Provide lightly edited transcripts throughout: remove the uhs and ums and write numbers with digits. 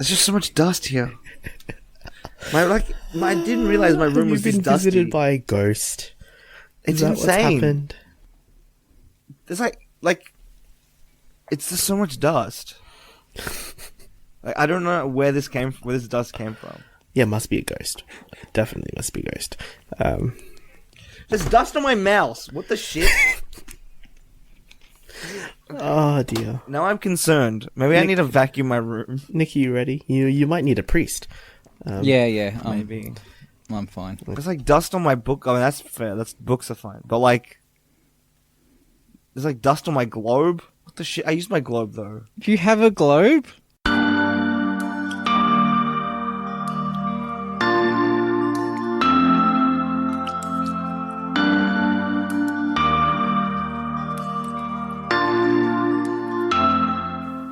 There's just so much dust here. I didn't realize my room was this dusty. Have you been visited by a ghost? It's that insane. What's happened? There's like, it's just so much dust. I don't know where this dust came from. Yeah, must be a ghost. Definitely must be a ghost. There's dust on my mouse. What the shit? Oh dear. Now I'm concerned. Maybe I need to vacuum my room. Nikki, you ready? You might need a priest. Yeah. Maybe. I'm fine. There's like dust on my book. I mean, that's fair. Books are fine. But like, there's like dust on my globe. What the shit? I use my globe though. Do you have a globe?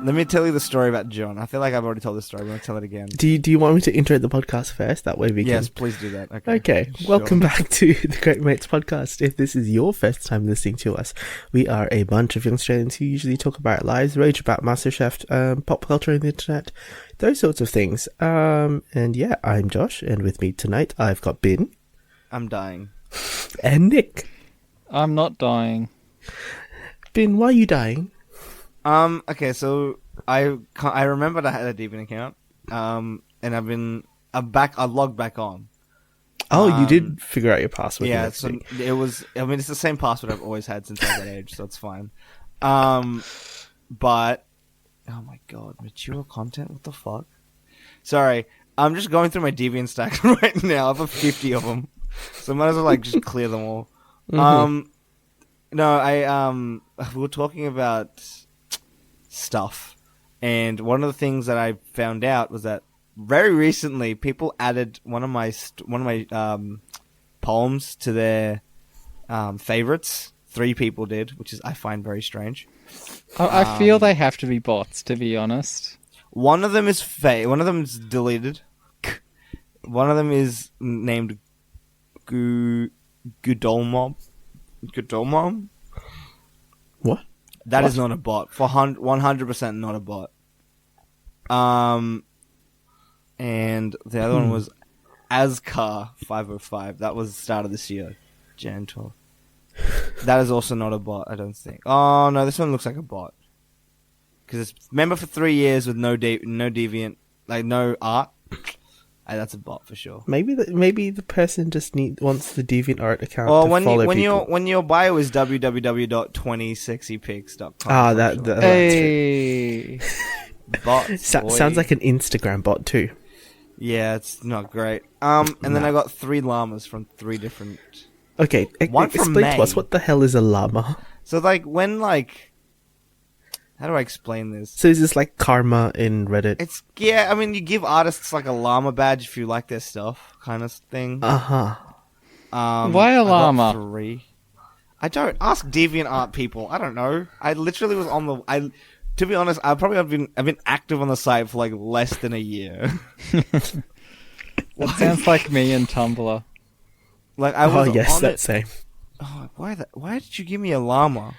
Let me tell you the story about John. I feel like I've already told this story. I'm going to tell it again. Do you want me to intro the podcast first? That way we can... Yes, please do that. Okay. Sure. Welcome back to the Great Mates podcast. If this is your first time listening to us, we are a bunch of young Australians who usually talk about our lives, rage about MasterChef, pop culture and the internet, those sorts of things. And yeah, I'm Josh, and with me tonight I've got Bin. I'm dying. And Nick. I'm not dying. Bin, why are you dying? Okay, so I remembered I had a Debian account, and I logged back on. Oh, you did figure out your password. Yeah, so it's the same password I've always had since I was that age, so it's fine. But, oh my god, mature content? What the fuck? Sorry, I'm just going through my Debian stack right now. I have 50 of them, so I might as well just clear them all. Mm-hmm. No, we were talking about stuff, and one of the things that I found out was that very recently people added one of my poems to their favorites. 3 people did, which I find very strange. I feel they have to be bots, to be honest. One of them is one of them is deleted. One of them is named Gudolmom. What? That is not a bot. For 100% not a bot. And the other one was Ascar505. That was the start of this year, Jan 12. That is also not a bot, I don't think. Oh no, this one looks like a bot. Because it's member for 3 years with no deviant, like no art. That's a bot for sure. Maybe the person just wants the DeviantArt account to follow people. When your bio is www.20sexypics.com. Ah, that's hey. true. Bots, sounds like an Instagram bot too. Yeah, it's not great. And then I got 3 llamas from 3 different. Okay, explain to us what the hell is a llama. So how do I explain this? So is this like karma in Reddit? I mean, you give artists like a llama badge if you like their stuff, kind of thing. Uh-huh. Why a llama? I got 3. I don't ask DeviantArt people. I don't know. I literally was on the. To be honest, I've been active on the site for like less than a year. That sounds like me and Tumblr. Like I was. Oh yes, on that's same. Oh, why did you give me a llama?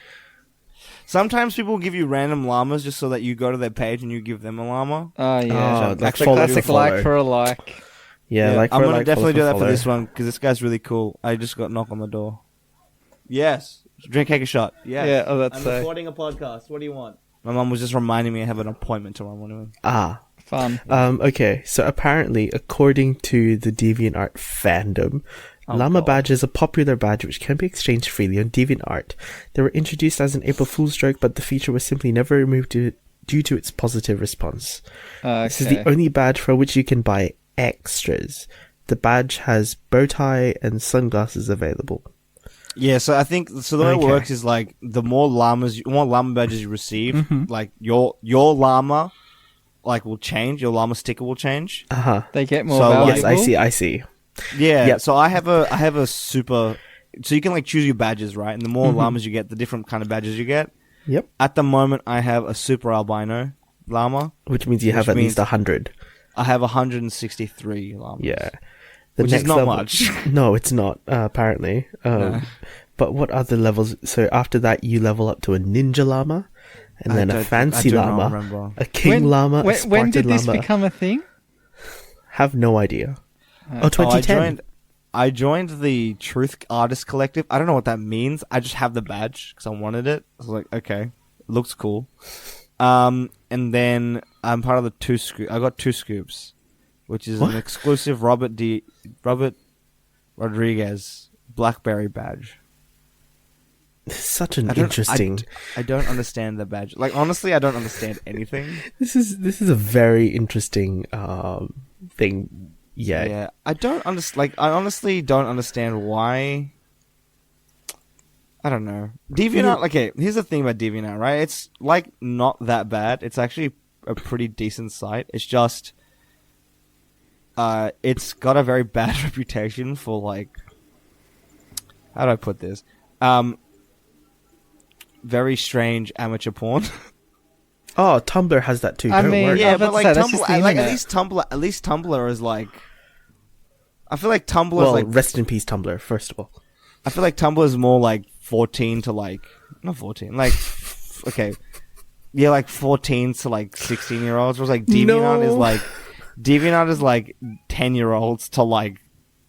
Sometimes people give you random llamas just so that you go to their page and you give them a llama. Oh yeah, like that's a follow classic for follow. like for a like. Yeah, like I'm for gonna like, definitely do follow that for this one because this guy's really cool. I just got a knock on the door. Yes, drink, take a shot. Yes. Yeah, oh, that's I'm recording a podcast. What do you want? My mum was just reminding me I have an appointment tomorrow morning. Ah. Fun. Okay, so apparently, according to the DeviantArt fandom, llama badges are a popular badge which can be exchanged freely on DeviantArt. They were introduced as an April Fool's joke, but the feature was simply never removed due to its positive response. Okay. This is the only badge for which you can buy extras. The badge has bow tie and sunglasses available. Yeah, so I think the way it works is like the more llama badges you receive, like your llama will change. Your llama sticker will change. They get more valuable. Yes, I see. Yeah. Yep. So I have a super. So you can choose your badges, right? And the more llamas you get, the different kind of badges you get. Yep. At the moment, I have a super albino llama, which means you have at least 100. I have 163 llamas. Yeah. Which is not much. No, it's not, apparently. No. But what other levels? So after that, you level up to a ninja llama. and then a fancy I do not llama, remember. a king llama, a when Spartan did this llama. become a thing? Have no idea. Oh, Oh, 2010. I joined the Truth Artist Collective. I don't know what that means. I just have the badge because I wanted it. I was like, okay, it looks cool. And then I'm part of the I got Two Scoops, which is What? an exclusive Robert Rodriguez BlackBerry badge. Such an I don't- interesting. I don't understand the badge. Like honestly, I don't understand anything. This is a very interesting thing. Yeah. I don't understand. Like, I honestly don't understand why. I don't know. DeviantArt. Okay, here's the thing about DeviantArt, right? It's like not that bad. It's actually a pretty decent site. It's just, it's got a very bad reputation for like, how do I put this? Very strange amateur porn. Oh, Tumblr has that too. I Don't mean, worry. yeah, Yeah, but about like to say, that's just Tumblr, the like internet. at least Tumblr is like. I feel like Tumblr is Well, like. rest in peace, Tumblr. First of all, I feel like Tumblr is more like 14 to like not 14, like okay, yeah, like 14 to like 16-year-olds. Whereas like DeviantArt is like 10-year-olds to like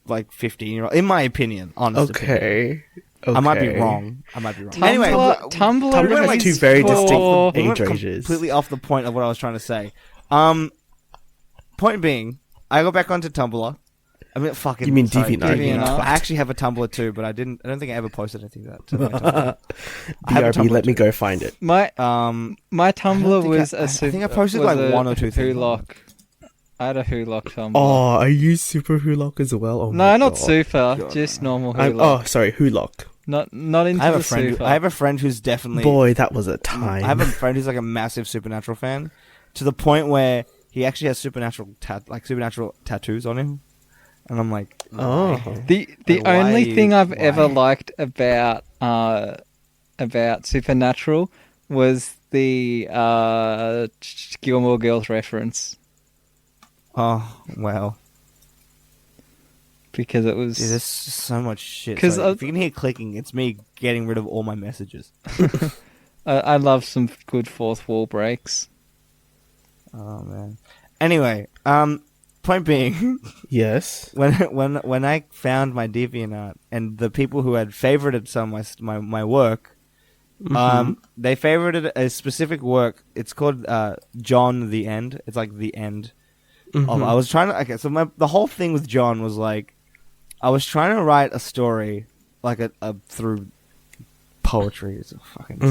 15-year-olds. In my opinion, honestly. okay. I might be wrong. Tumblr, Anyway, Tumblr, Tumblr has is two very for- distinct we went age ranges. completely off the point of what I was trying to say. Point being, I go back onto Tumblr. I mean, fucking. You mean sorry, DeviantArt, you DeviantArt. twat. I actually have a Tumblr too, but I don't think I ever posted anything to my Tumblr. I have a BRB, Tumblr let me too. go find it. My I my Tumblr don't think was I a think I posted like one or two things. Hulock. I had a Hulock Tumblr. Oh, I use Super Hulock as well. Oh no, my not God. super, God. just normal I'm, Hulock. oh, sorry, Hulock. Not into I have the a friend. super. I have a friend who's definitely. Boy, that was a time. I have a friend who's like a massive Supernatural fan, to the point where he actually has supernatural tattoos on him, and I'm like, Oh. The Like, why only are you- thing I've why? ever liked about Supernatural was the Gilmore Girls reference, oh wow. because it was Dude, there's so much shit. 'Cause Sorry, I- if you can hear clicking, it's me getting rid of all my messages. I love some good fourth wall breaks. Oh man. Anyway, point being, Yes. when I found my DeviantArt and the people who had favorited some of my work, they favorited a specific work. It's called John the End. It's like the end. I was trying to. Okay, so the whole thing with John was like, I was trying to write a story like a through poetry. It's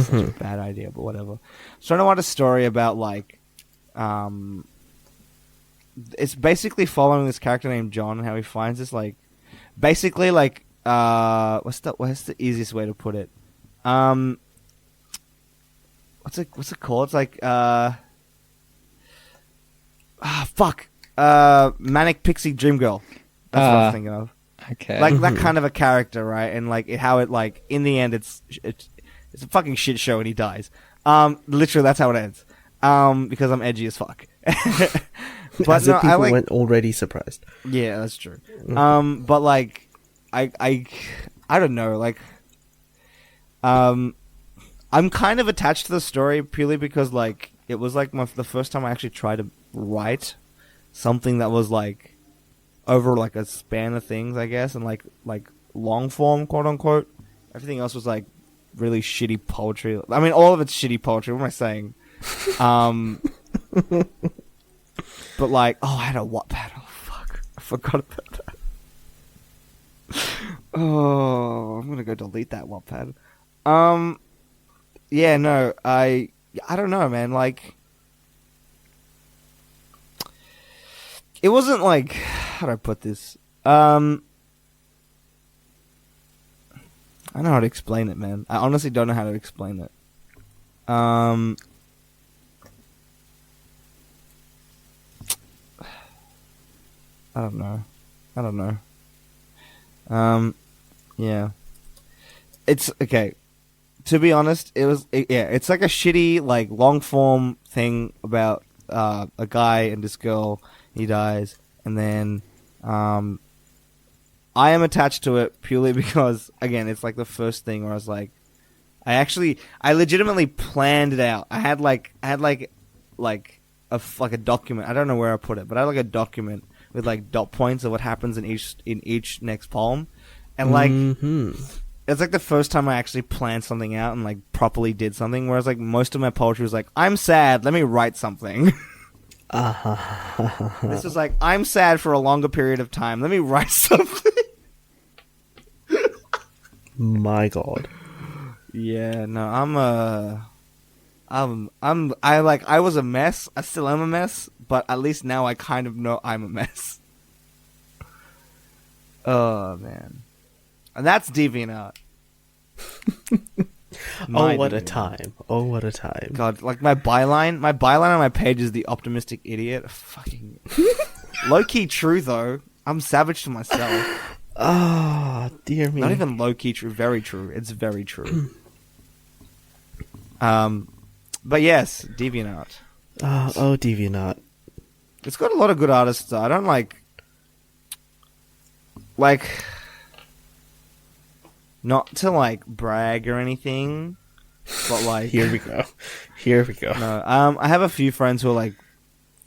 such a bad idea, but whatever. I was trying to write a story about like, it's basically following this character named John and how he finds this like, basically like, what's the easiest way to put it? What's it called? It's like, Manic Pixie Dream Girl. That's what I was thinking of. Okay. Like that kind of a character, right? And like how it like in the end it's a fucking shit show and he dies. Literally that's how it ends. Because I'm edgy as fuck. But As if no, people I like weren't already surprised. yeah, that's true. But like I don't know, like I'm kind of attached to the story purely because like it was like the first time I actually tried to write something that was like over like a span of things, I guess, and like long form, quote unquote. Everything else was like really shitty poetry. I mean, all of it's shitty poetry. What am I saying? But like, oh, I had a Wattpad. Oh fuck, I forgot about that. Oh, I'm gonna go delete that Wattpad. Yeah, no, I don't know, man. Like, it wasn't like, how do I put this? I don't know how to explain it, man. I honestly don't know how to explain it. I don't know. Yeah. It's okay. To be honest, it's like a shitty, like, long form thing about a guy and this girl. He dies, and then I am attached to it purely because, again, it's like the first thing where I was like, I legitimately planned it out. I had like a document. I don't know where I put it, but I had like a document with like dot points of what happens in each next poem, and like it's like the first time I actually planned something out and like properly did something. Whereas like most of my poetry was like, I'm sad, let me write something. This was like, I'm sad for a longer period of time, let me write something. My God. Yeah, no, I was a mess. I still am a mess, but at least now I kind of know I'm a mess. Oh man, and that's DeviantArt. Oh, what a time! Oh, what a time! God, like my byline on my page is the optimistic idiot. Fucking low key true though. I'm savage to myself. Ah, dear me. Not even low key true. Very true. It's very true. But yes, DeviantArt. Oh, DeviantArt. It's got a lot of good artists though. I don't like not to like brag or anything, but like Here we go. no, I have a few friends who are like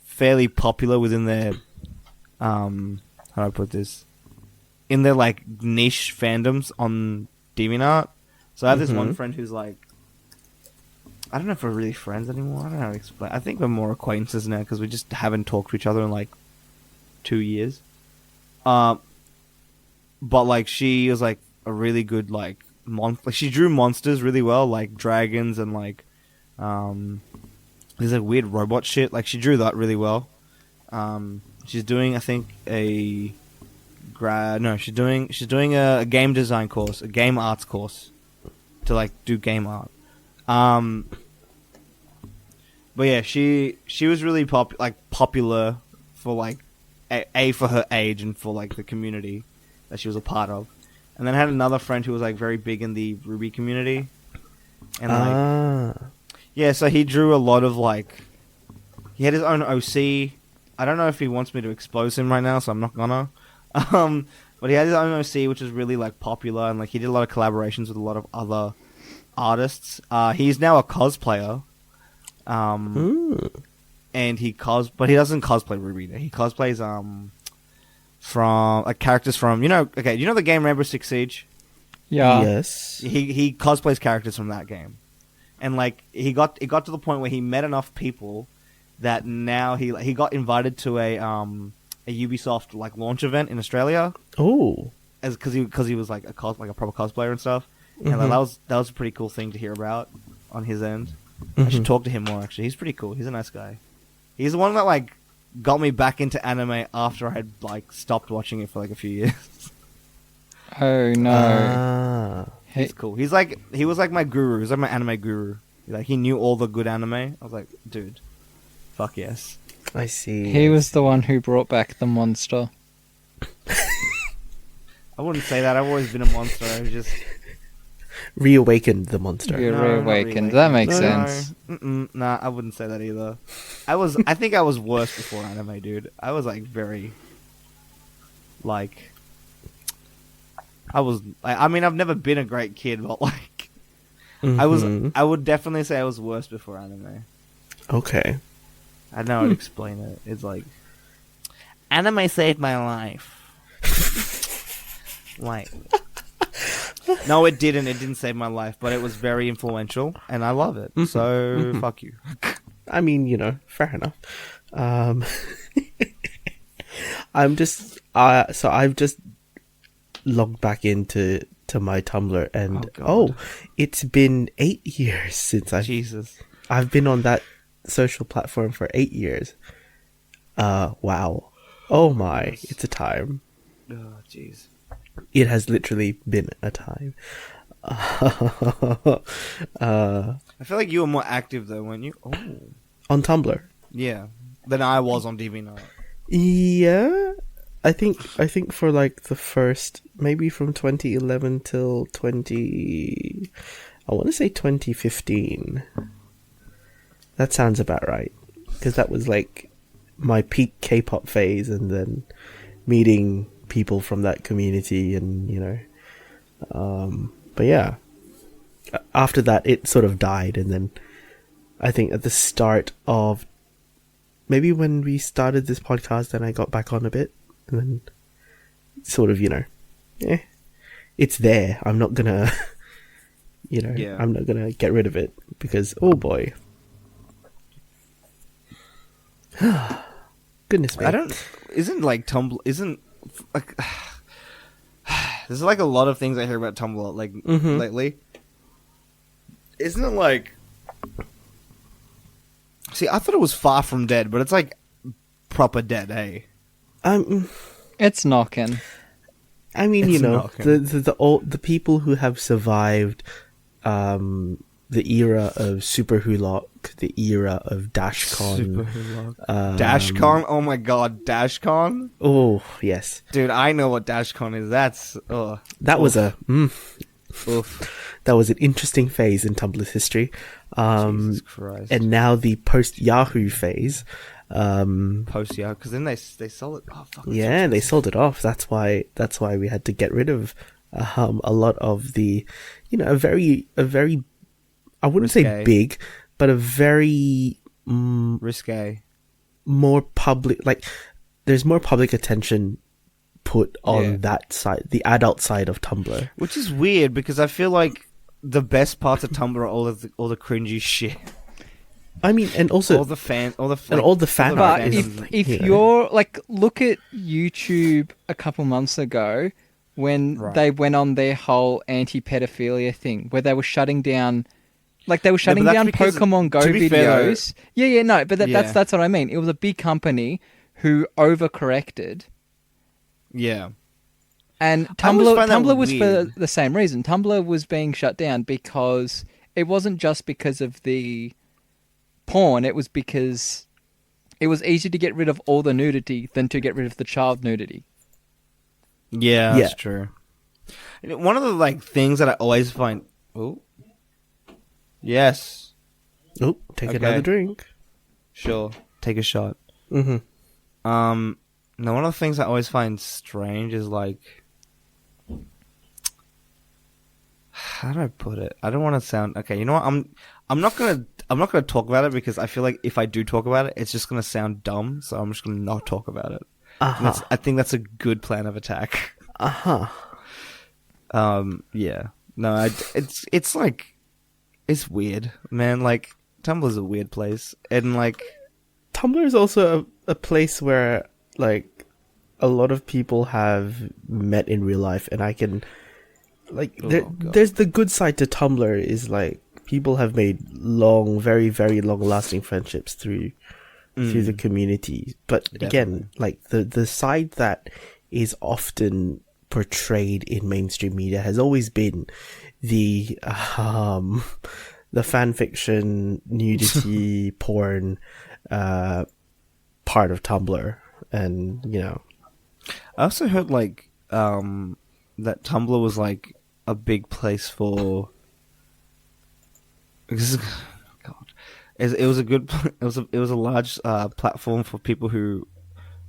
fairly popular within their how do I put this? In their like niche fandoms on DeviantArt. So I have this one friend who's like, I don't know if we're really friends anymore. I don't know how to explain. I think we're more acquaintances now because we just haven't talked to each other in like 2 years. But like she was like a really good like she drew monsters really well, like dragons and like these like weird robot shit. Like she drew that really well. She's doing I think she's doing a game design course, a game arts course to like do game art. But yeah, she was really popular for like a for her age and for like the community that she was a part of. And then I had another friend who was like very big in the Ruby community. And like yeah, so he drew a lot of like he had his own OC. I don't know if he wants me to expose him right now, so I'm not gonna. But he had his own OC, which is really like popular, and like he did a lot of collaborations with a lot of other artists. He's now a cosplayer, and but he doesn't cosplay Ruby. He cosplays from like characters from you know the game Rainbow Six Siege. Yeah. Yes. He cosplays characters from that game, and like it got to the point where he met enough people that now he got invited to a Ubisoft like launch event in Australia. Oh, because he was like a proper cosplayer and stuff, and like, that was a pretty cool thing to hear about on his end. I should talk to him more. Actually, he's pretty cool. He's a nice guy. He's the one that like got me back into anime after I had like stopped watching it for like a few years. Oh no. He's cool. He was like my guru. He was like my anime guru. Like he knew all the good anime. I was like, dude, fuck yes. I see. He was the one who brought back the monster. I wouldn't say that. I've always been a monster. I was just reawakened the monster. You're No, not reawakened. That makes No. sense. Nah, I wouldn't say that either. I think I was worse before anime, dude. I was like very, like, I mean, I've never been a great kid, but like, I would definitely say I was worse before anime. Okay. I don't know how to explain it. It's like, anime saved my life. Like, no, it didn't. It didn't save my life, but it was very influential, and I love it. So, fuck you. I mean, you know, fair enough. I'm just, so I've just logged back into my Tumblr, and it's been 8 years since I've been on that social platform for 8 years. Wow. Oh my, it's a time. Oh, jeez. It has literally been a time. I feel like you were more active though, weren't you? Oh. On Tumblr. Yeah, than I was on DeviantArt. Yeah, I think for like the first, maybe from 2011 till I want to say 2015. That sounds about right, because that was like my peak K-pop phase, and then meeting people from that community, and you know, but yeah, after that, it sort of died, and then I think at the start of maybe when we started this podcast, then I got back on a bit, and then sort of, it's there. I'm not gonna, I'm not gonna get rid of it because, oh boy. Goodness me. Isn't like Tumblr, isn't like, there's like a lot of things I hear about Tumblr like lately. Isn't it like, see, I thought it was far from dead, but it's like proper dead, eh? It's knocking. I mean, It's the people who have survived the era of Super Hulock, the era of DashCon. DashCon? Oh my god, DashCon? Oh, yes. Dude, I know what DashCon is. That's... That was Oof. that was an interesting phase in Tumblr's history. Jesus Christ. And now the post-Yahoo phase. Post-Yahoo, because then they sold it. Oh, fuck. Yeah, they sold it off. That's why we had to get rid of a lot of the, a very I wouldn't say big, but a very risque, more public. Like, there's more public attention put on that side, the adult side of Tumblr, which is weird because I feel like the best parts of Tumblr are all the cringy shit. I mean, and also all the fan But if you're like, look at YouTube a couple months ago when they went on their whole anti-pedophilia thing, where they were shutting down. Like, they were shutting down Pokemon Go videos. That's what I mean. It was a big company who overcorrected. Yeah. And Tumblr was for the same reason. Tumblr was being shut down because it wasn't just because of the porn. It was because it was easier to get rid of all the nudity than to get rid of the child nudity. Yeah, that's true. One of the like things that I always find... Oh. Yes. Oh, take another drink. Sure. Take a shot. Mm-hmm. Now, one of the things I always find strange is like, how do I put it? I don't want to sound okay. You know what? I'm not gonna talk about it because I feel like if I do talk about it, it's just gonna sound dumb. So I'm just gonna not talk about it. I think that's a good plan of attack. Yeah. No, it's like, it's weird, man. Like, Tumblr's a weird place, and like, Tumblr is also a place where like a lot of people have met in real life, and I can like there's the good side to Tumblr is like people have made long, very, very long lasting friendships through the community. But again, like the side that is often portrayed in mainstream media has always been the fan fiction, nudity, porn part of Tumblr. And I also heard like that Tumblr was like a big place for. God, it was a good. It was a large platform for people who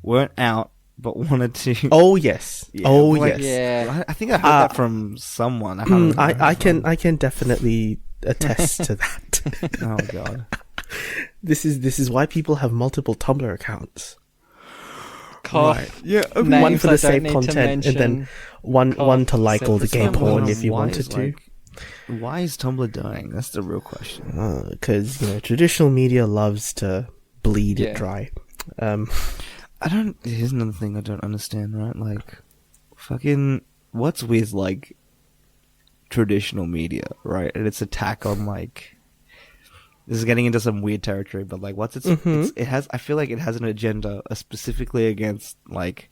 weren't out but wanted to. Oh yes. Yeah, oh like, yes. Yeah. I think I heard that from someone. I can definitely attest to that. Oh god. This is why people have multiple Tumblr accounts. Right. Yeah, one for the same content, and then one to like all the gay porn if you wanted to. Like, why is Tumblr dying? That's the real question. Because traditional media loves to bleed it dry. Here's another thing I don't understand. Right, like, fucking, what's with like traditional media, right? And its attack on like. This is getting into some weird territory, but like, I feel like it has an agenda specifically against like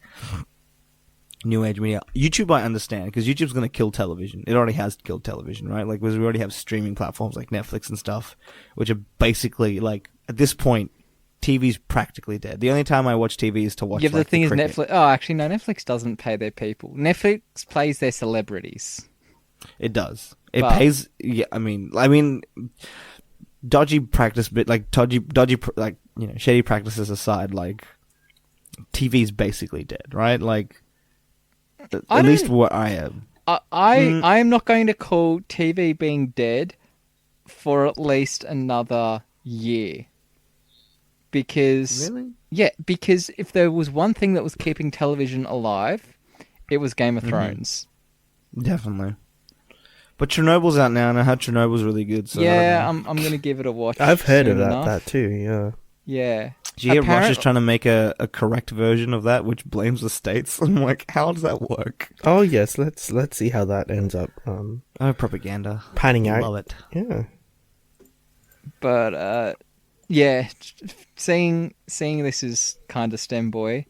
new age media. YouTube, I understand, because YouTube's going to kill television. It already has killed television, right? Like, because we already have streaming platforms like Netflix and stuff, which are basically like, at this point, TV's practically dead. The only time I watch TV is to watch. Yeah, but like, the thing is, cricket. Netflix. Oh, actually, no. Netflix doesn't pay their people. Netflix pays their celebrities. It does. It pays. Yeah, I mean. Dodgy practice, but like dodgy, like shady practices aside, like TV's basically dead, right? Like at least where I am. I am not going to call TV being dead for at least another year. Because Really? Yeah, because if there was one thing that was keeping television alive, it was Game of Thrones. Definitely. But Chernobyl's out now, and I heard Chernobyl's really good. So yeah, I'm going to give it a watch. I've heard of enough. that too. Yeah. Yeah. Did you hear Russia's trying to make a correct version of that, which blames the states? I'm like, how does that work? Oh yes, let's see how that ends up. Propaganda. Panning out. Love it. Yeah. But yeah, seeing this is kind of STEM boy.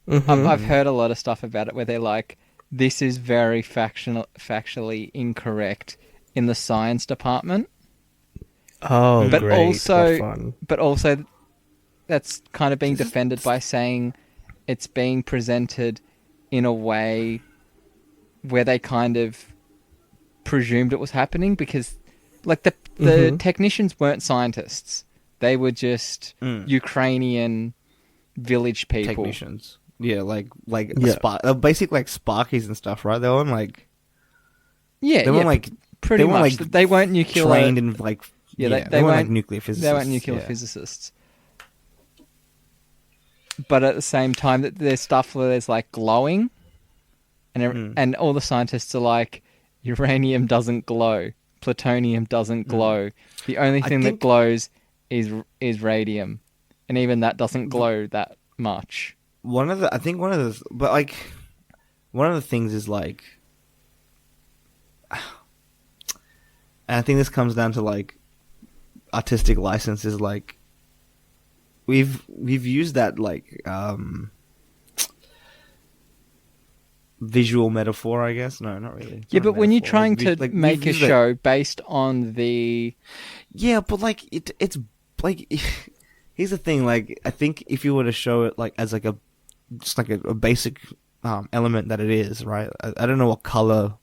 I've heard a lot of stuff about it where they're like, this is very factually incorrect in the science department. Oh, but great! Also, what fun. But also, that's kind of being defended by saying it's being presented in a way where they kind of presumed it was happening because, like, the technicians weren't scientists; they were just Ukrainian village people. Technicians, yeah, basic like Sparkies and stuff, right? They weren't like, they weren't like pretty much. They weren't nuclear trained in like. Yeah, they weren't like nuclear physicists. They weren't nuclear physicists. But at the same time, there's stuff where there's like glowing, and all the scientists are like, uranium doesn't glow, plutonium doesn't glow. The only thing that glows is radium, and even that doesn't glow that much. One of the things is like, and I think this comes down to like artistic license is like we've used that like visual metaphor, I guess. No, not really. Yeah, but when you're trying to make a show based on the but like it's like here's the thing. Like I think if you were to show it like as like a basic element that it is, right? I don't know what color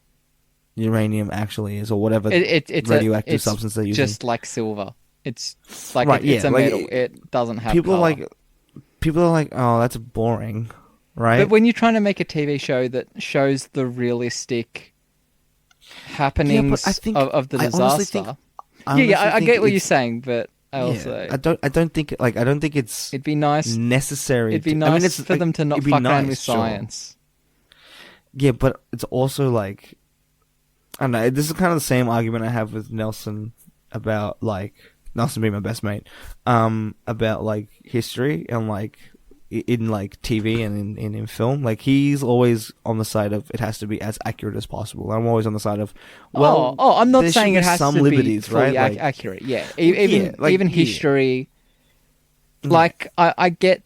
uranium actually is, or whatever it's radioactive substance they're using. Just like silver. It's like it's a metal. It doesn't have people color. People are like, oh, that's boring, right? But when you're trying to make a TV show that shows the realistic happenings of the disaster, I get what you're saying, but I also I don't think it's it'd be nice necessary. It'd be nice for them to not fuck around with science. Yeah, but it's also like, I don't know. This is kind of the same argument I have with Nelson about like Nelson being my best mate, about like history and like in like TV and in film. Like he's always on the side of it has to be as accurate as possible. I'm always on the side of I'm not saying it has some to liberties, be fully right? accurate. Yeah, even history. Like I get.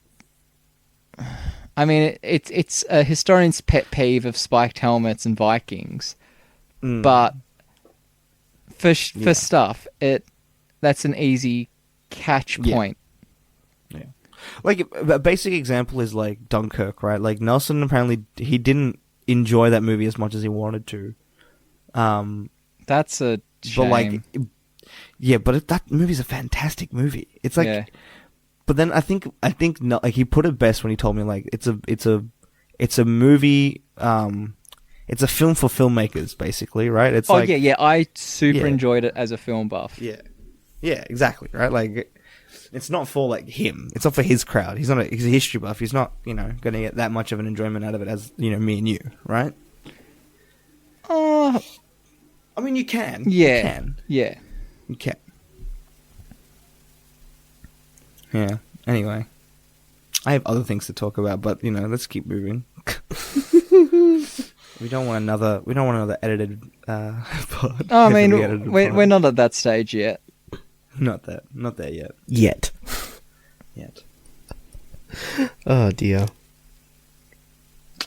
I mean, it's a historian's pet peeve of spiked helmets and Vikings, but for stuff that's an easy catch point. Yeah. Like a basic example is like Dunkirk, right? Like Nelson apparently he didn't enjoy that movie as much as he wanted to. That's a shame. But that movie's a fantastic movie. It's like, but then I think like he put it best when he told me like it's a movie. It's a film for filmmakers, basically, right? It's I super enjoyed it as a film buff. Yeah, exactly, right? Like, it's not for, like, him. It's not for his crowd. He's a history buff. He's not, going to get that much of an enjoyment out of it as, me and you, right? I mean, you can. Yeah. You can. Yeah. You can. Yeah. Anyway. I have other things to talk about, but, let's keep moving. We don't want another edited pod. Oh, I mean, we're not at that stage yet. Not there yet. Yet. Oh dear.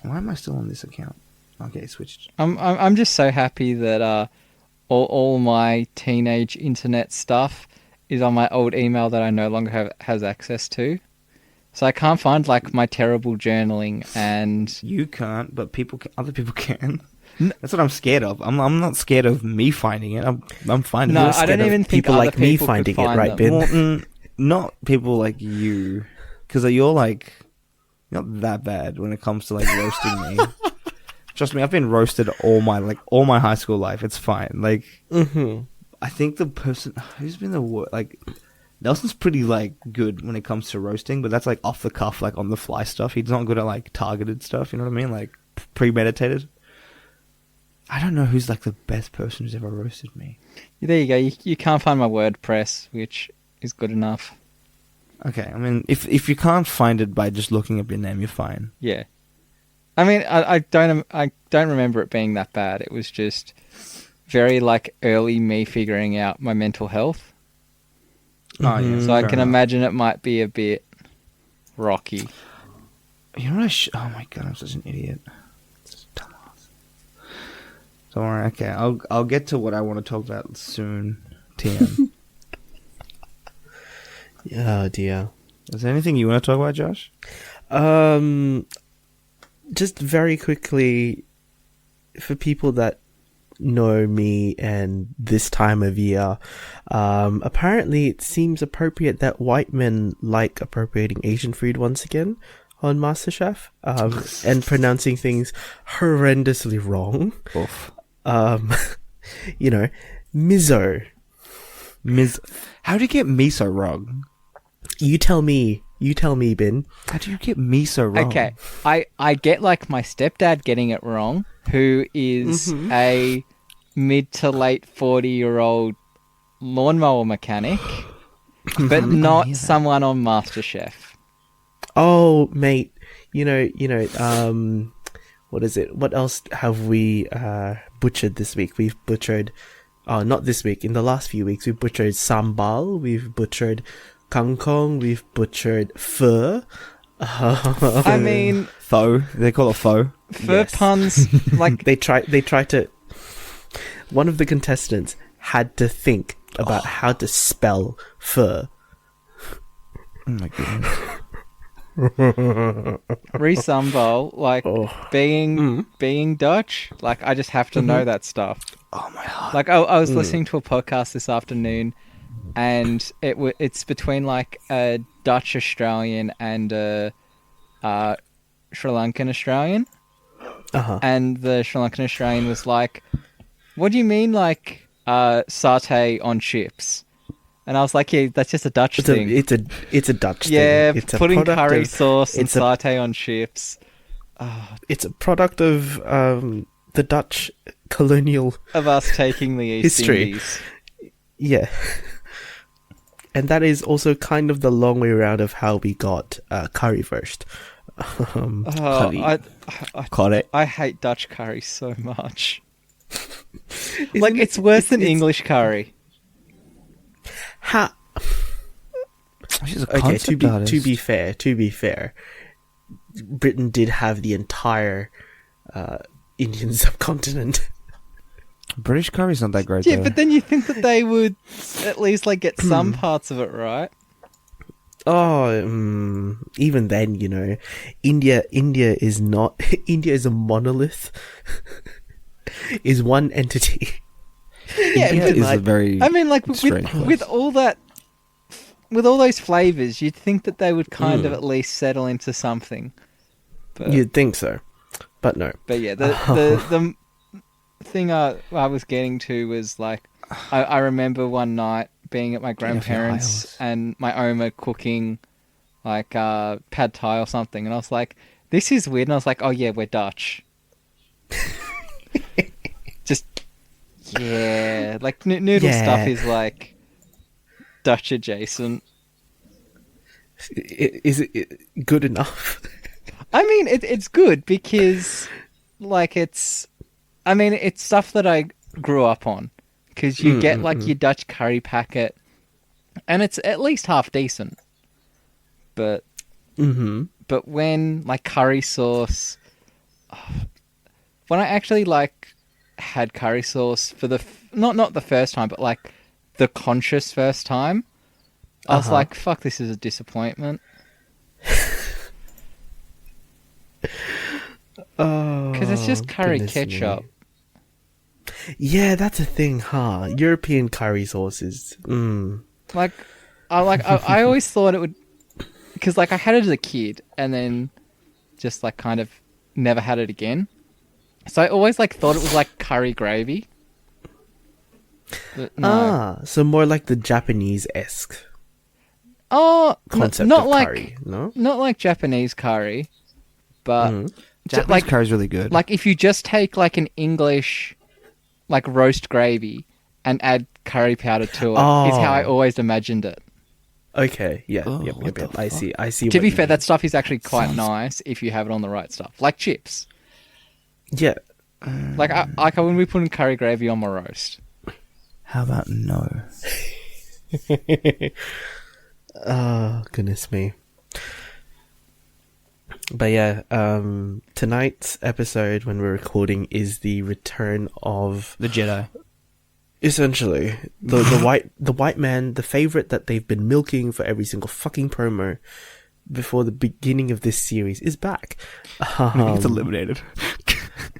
Why am I still on this account? Okay, switched. I'm just so happy that all my teenage internet stuff is on my old email that I no longer has access to. So I can't find like my terrible journaling and you can't, but other people can. That's what I'm scared of. I'm not scared of me finding it. I'm finding it. No, I don't even think people other like me people finding could it, find right, them. Ben? Well, not people like you, because you're like not that bad when it comes to like roasting me. Trust me, I've been roasted all my high school life. It's fine. Like, I think the person who's been the worst, like, Nelson's pretty like good when it comes to roasting, but that's like off the cuff, like on the fly stuff. He's not good at like targeted stuff. You know what I mean? Like premeditated. I don't know who's like the best person who's ever roasted me. There you go. You can't find my WordPress, which is good enough. Okay, I mean, if you can't find it by just looking up your name, you're fine. Yeah. I mean, I don't remember it being that bad. It was just very like early me figuring out my mental health. Oh yeah. So I can imagine it might be a bit rocky. You know what? Oh my god, I'm such an idiot. Such a dumbass. Don't worry. Okay, I'll get to what I want to talk about soon. TM. Oh dear. Is there anything you want to talk about, Josh? Just very quickly, for people that know me and this time of year, apparently it seems appropriate that white men like appropriating Asian food once again on MasterChef, and pronouncing things horrendously wrong. Oof. You know, miso. How do you get miso wrong? You tell me, Bin. How do you get miso wrong? Okay, I get like my stepdad getting it wrong, who is a mid to late 40-year-old lawnmower mechanic, but not someone on MasterChef. Oh, mate, you know, what is it? What else have we butchered this week? We've butchered, not this week, in the last few weeks, we've butchered sambal, we've butchered kangkong, we've butchered pho. I mean, pho. They call it pho. Pho puns, like they try to. One of the contestants had to think about how to spell pho. Oh my goodness. Resambal, like being Dutch, like I just have to know that stuff. Oh my god! Like I was listening to a podcast this afternoon, and it's between like a Dutch Australian and a Sri Lankan Australian, and the Sri Lankan Australian was like, "What do you mean, like satay on chips?" And I was like, yeah, that's just a Dutch thing. It's a Dutch thing. Yeah, it's putting curry sauce and satay on chips. It's a product of the Dutch colonial of us taking the East history. Indies. Yeah. And that is also kind of the long way around of how we got curry first. I hate Dutch curry so much. Like, it's worse than English curry. Okay, to be fair, Britain did have the entire Indian subcontinent. British curry's not that great. Yeah, though. but then you think that they would at least like get some parts of it right. Oh, even then, you know, India is not. India is a monolith. Is one entity. Yeah, India is a very. I mean, like with all that, with all those flavors, you'd think that they would kind of at least settle into something. But, you'd think so, but no. But yeah, the thing I was getting to was like, I remember one night being at my grandparents' and my Oma cooking like pad thai or something, and I was like, "This is weird." And I was like, "Oh yeah, we're Dutch." Just yeah, like noodle stuff is like Dutch adjacent. Is it good enough? I mean, it's good because like it's stuff that I grew up on. Because you get like your Dutch curry packet, and it's at least half decent. But when like curry sauce, when I actually like had curry sauce for the not the first time, but like the conscious first time, I was like, "Fuck, this is a disappointment." Because it's just curry ketchup. Me. Yeah, that's a thing, huh? European curry sauces. I always thought it would, because like I had it as a kid and then just like kind of never had it again. So I always like thought it was like curry gravy. But no. So more like the Japanese-esque Oh, concept not of like curry, no? not like Japanese curry, but Japanese like curry's really good. like if you just take like an English like roast gravy and add curry powder to it, is how I always imagined it. Okay, yeah, Oh, yep. what the I fuck? see. To what be you fair, mean. that stuff is actually quite nice if you have it on the right stuff, like chips. Yeah. Like I wouldn't be putting curry gravy on my roast. How about no? Oh, goodness me. But yeah, tonight's episode when we're recording is the return of The Jedi. essentially the white man, the favorite that they've been milking for every single fucking promo before the beginning of this series is back. It's eliminated.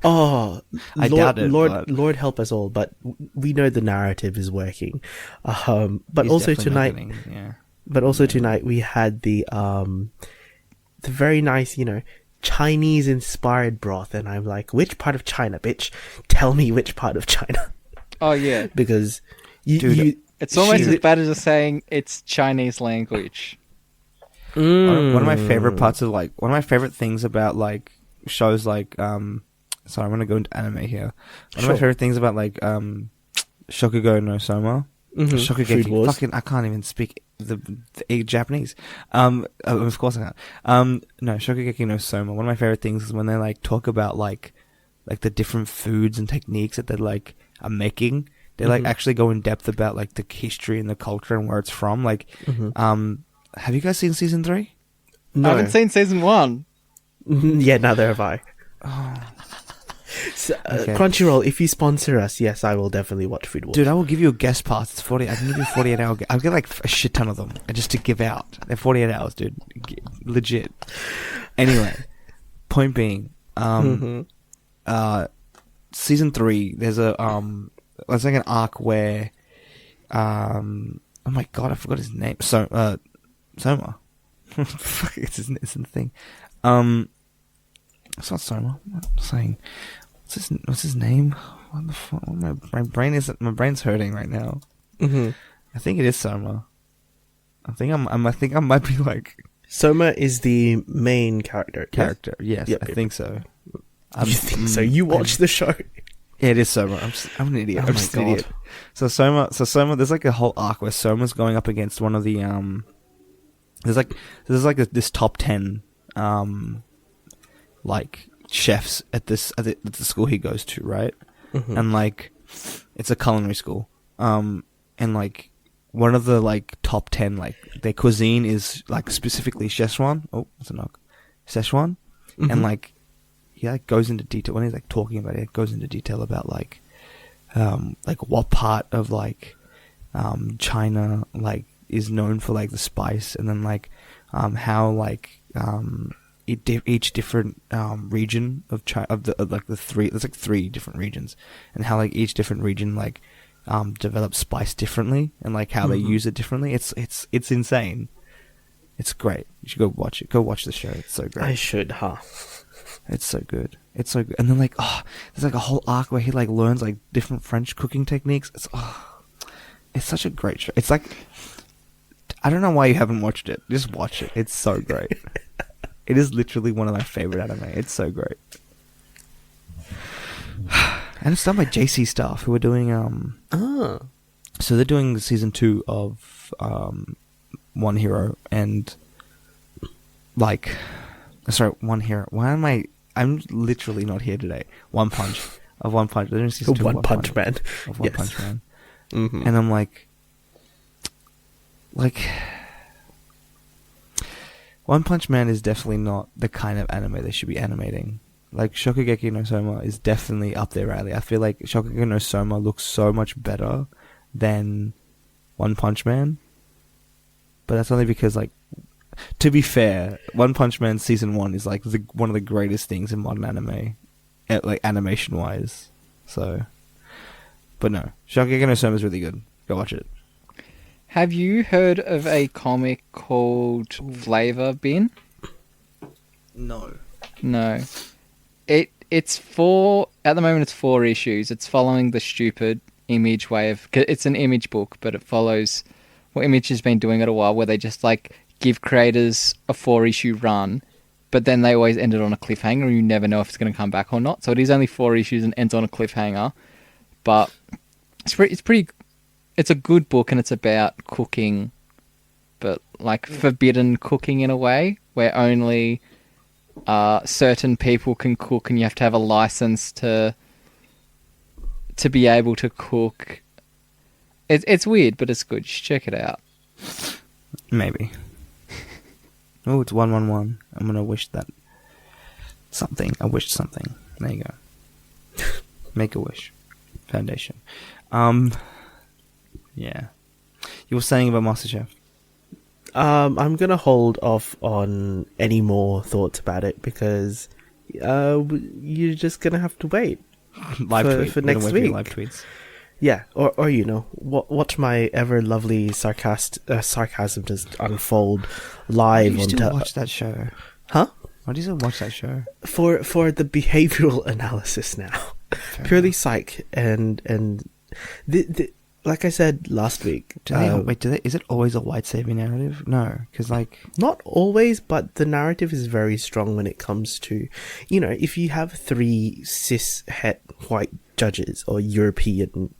Oh, I doubt it, Lord help us all, but we know the narrative is working. But He's also definitely not tonight, getting- yeah. but also tonight we had the very nice, Chinese inspired broth, and I'm like, which part of China, bitch? Tell me which part of China, Oh yeah, because Dude, it's almost as bad as just saying it's Chinese language. One of my favorite parts of one of my favorite things about like shows like sorry, I'm gonna go into anime here. One of my favorite things about like Shokugo no Soma, Food Shokugeki. Wars. Fucking, I can't even speak the Japanese. Of course I can't. No, Shokugeki no Soma. One of my favorite things is when they like talk about like the different foods and techniques that they like are making. They like actually go in depth about like the history and the culture and where it's from. Like, have you guys seen season 3? No. I haven't seen season 1. Yeah, neither have I. Oh. So, Okay. Crunchyroll, if you sponsor us, yes, I will definitely watch Food Wars. Dude, I will give you a guest pass. It's 40. I can give you 48 hour. I'll get like a shit ton of them just to give out. They're 48 hours, dude. Legit. Anyway, point being, season 3. There's it's like an arc where, oh my god, I forgot his name. Soma. Fuck, it's the thing. It's not Soma. What am I saying? What's his name? What the fuck? My brain's hurting right now. I think it is Soma. I think I might be like Soma is the main character. character. Yes, Yep, I yep. think so. You think so? You watch the show. Yeah, it is Soma. I'm an idiot. Oh I'm my just an God. idiot. So Soma. There's like a whole arc where Soma's going up against one of the There's like this top 10 like chefs at the school he goes to, right? And like it's a culinary school. And like one of the like top 10 like their cuisine is like specifically Szechuan. Oh, that's a knock. Szechuan. And like he like goes into detail when he's like talking about it. It goes into detail about like what part of like China like is known for like the spice, and then like how like each different region of China of like the three. There's like 3 different regions, and how like each different region like develops spice differently, and like how they use it differently. It's insane. It's great. You should go watch it. Go watch the show. It's so great. I should, huh? It's so good. It's so good. And then like there's like a whole arc where he like learns like different French cooking techniques. It's such a great show. It's like, I don't know why you haven't watched it. Just watch it. It's so great. It is literally one of my favorite anime. It's so great. And it's done by JC Staff, who are doing so they're doing season 2 of One Hero, and like One Hero. Why am I'm literally not here today. One Punch. They're doing season 2 of One Punch Man. Of One Yes. Punch Man. And I'm like One Punch Man is definitely not the kind of anime they should be animating. Like Shokugeki no Soma is definitely up there, Riley. I feel like Shokugeki no Soma looks so much better than One Punch Man. But that's only because, like, to be fair, One Punch Man season 1 is like one of the greatest things in modern anime, like animation wise. So, but no, Shokugeki no Soma is really good. Go watch it. Have you heard of a comic called Flavor Bin? No. No. It it's at the moment it's 4 issues. It's following the stupid Image way of, it's an Image book, but it follows what Image has been doing it a while, where they just like give creators a 4-issue run, but then they always end it on a cliffhanger, and you never know if it's going to come back or not. So it is only 4 issues and ends on a cliffhanger, but it's a good book, and it's about cooking, but like forbidden cooking in a way, where only certain people can cook, and you have to have a license to be able to cook. It's weird, but it's good. Just check it out. Maybe. Oh, it's 111. I'm gonna wish that something. I wished something. There you go. Make a Wish Foundation. Yeah. You were saying about MasterChef. I'm gonna hold off on any more thoughts about it because you're just gonna have to wait for next week. Live tweets. Yeah, or watch my ever lovely sarcasm just unfold live. Why do you still watch that show? Huh? Why do you still watch that show? For the behavioral analysis now, purely psych, and the like I said last week. Is it always a white savior narrative? No, because not always, but the narrative is very strong when it comes to, if you have 3 cis het white judges or European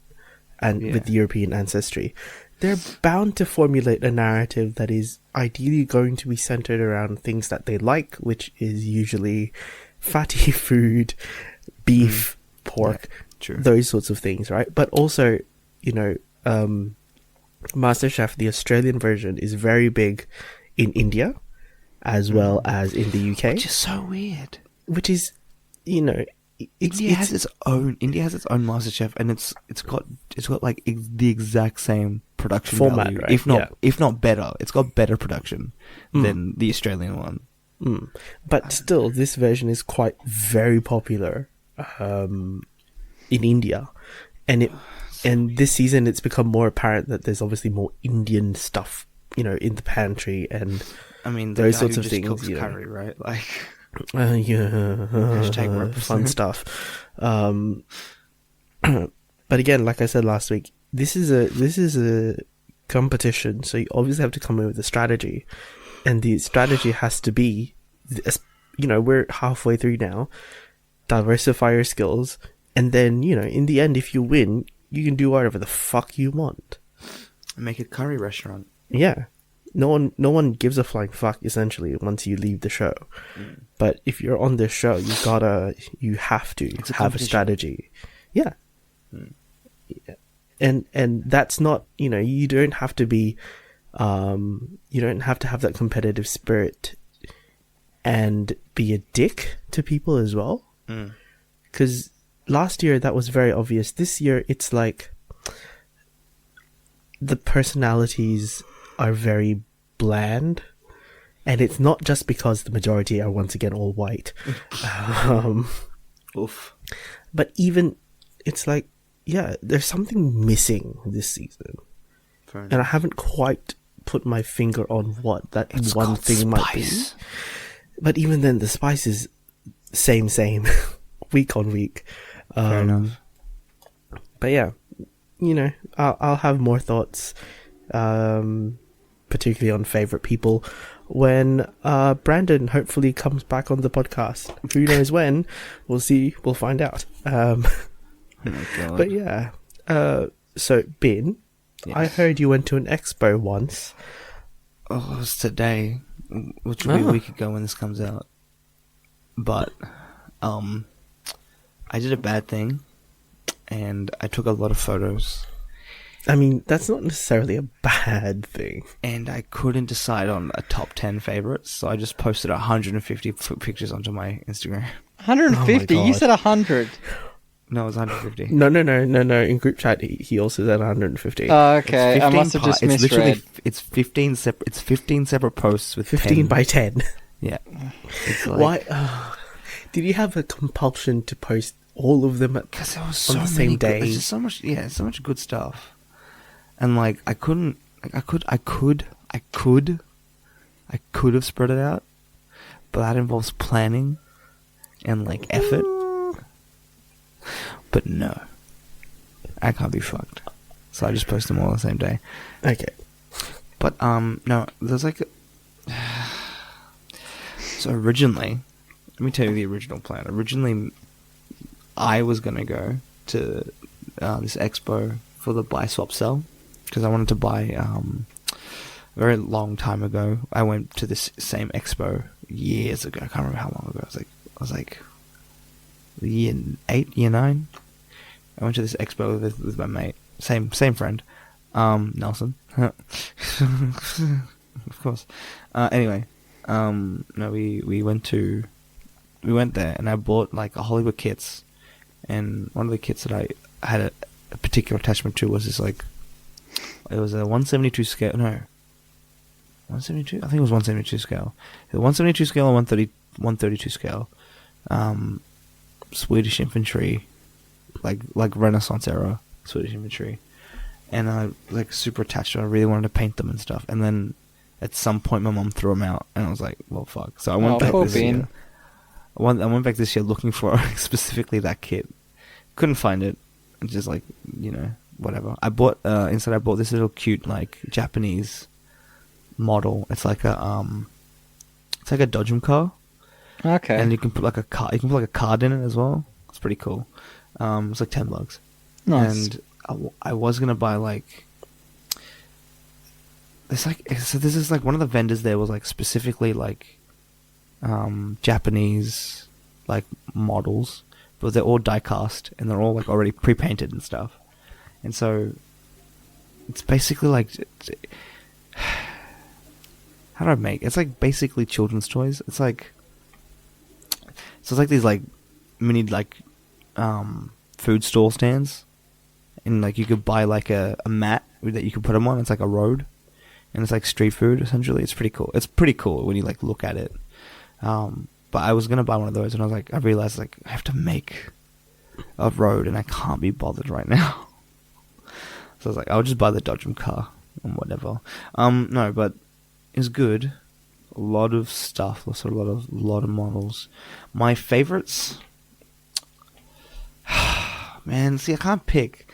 with European ancestry, they're bound to formulate a narrative that is ideally going to be centered around things that they like, which is usually fatty food, beef, pork, those sorts of things, right? But also, MasterChef, the Australian version, is very big in India as well as in the UK, which is so weird. Which is, India has its own MasterChef, and it's got like the exact same production format, value, right? if not better. It's got better production than the Australian one. But still, this version is quite very popular in India, and this season it's become more apparent that there's obviously more Indian stuff, in the pantry, and I mean those sorts of things. Cooks curry, right? Like, fun stuff. But again, like I said last week, this is a competition, so you obviously have to come in with a strategy, and the strategy has to be, we're halfway through now. Diversify your skills, and then in the end, if you win, you can do whatever the fuck you want. Make a curry restaurant. Yeah. No one gives a flying fuck, essentially, once you leave the show. But if you're on this show, you have to have a strategy. Yeah. Yeah. And that's not, you don't have to be, you don't have to have that competitive spirit and be a dick to people as well. Because last year that was very obvious. This year it's like the personalities are very bland, and it's not just because the majority are once again all white. Oof. But even it's like, there's something missing this season, and I haven't quite put my finger on what that one thing might be. But even then, the spice is same week on week. Fair enough. But yeah, I'll have more thoughts, particularly on favorite people, when Brandon hopefully comes back on the podcast. Who knows when? We'll see. We'll find out. Oh my God. But yeah. So Bin, yes. I heard you went to an expo once. Oh, it was today, which will be a week ago when this comes out. But I did a bad thing, and I took a lot of photos. I mean, that's not necessarily a bad thing. And I couldn't decide on a top 10 favorites, so I just posted 150 pictures onto my Instagram. 150? You said 100. No, it was 150. No. In group chat, he also said 150. Oh, okay. I must have just misread. It's 15 separate posts with 15 10. by 10. Yeah. It's like, why? Did you have a compulsion to post all of them on the same day? There's just so much good stuff. And like I could have spread it out, but that involves planning and like effort. But no, I can't be fucked. So I just post them all on the same day. Okay. But no, there's like. So originally, let me tell you the original plan. Originally, I was gonna go to this expo for the buy swap sell because I wanted to buy. A very long time ago, I went to this same expo years ago. I can't remember how long ago. I was like year 8, year 9. I went to this expo with my mate, same friend, Nelson, of course. Anyway, no, we went there, and I bought like a Hollywood kits, and one of the kits that I had a particular attachment to was this like, it was a 172 scale. No, 172. I think it was 172 scale. The 172 scale and 132 scale. Swedish infantry, like Renaissance era Swedish infantry, and I like super attached to it. I really wanted to paint them and stuff. And then at some point, my mom threw them out, and I was like, "Well, fuck." So I went back this year. I went back this year looking for specifically that kit. Couldn't find it. Just like, whatever. I bought instead. I bought this little cute like Japanese model. It's like a dodgem car. Okay. And you can put like a card. You can put like a card in it as well. It's pretty cool. It's like $10. Nice. And I was gonna buy like. It's like, so this is like one of the vendors there was like specifically like, Japanese like models, but they're all die cast and they're all like already pre-painted and stuff. And so it's basically like, how do I make? It's like basically children's toys. It's like these like mini like food stall stands, and like you could buy like a mat that you could put them on. It's like a road, and it's like street food essentially. It's pretty cool. It's pretty cool when you like look at it. But I was gonna buy one of those, and I realized like I have to make a road, and I can't be bothered right now. So I was like, I'll just buy the dodgem car and whatever. No, but it's good. A lot of stuff, also a lot of models. My favorites, man. See, I can't pick.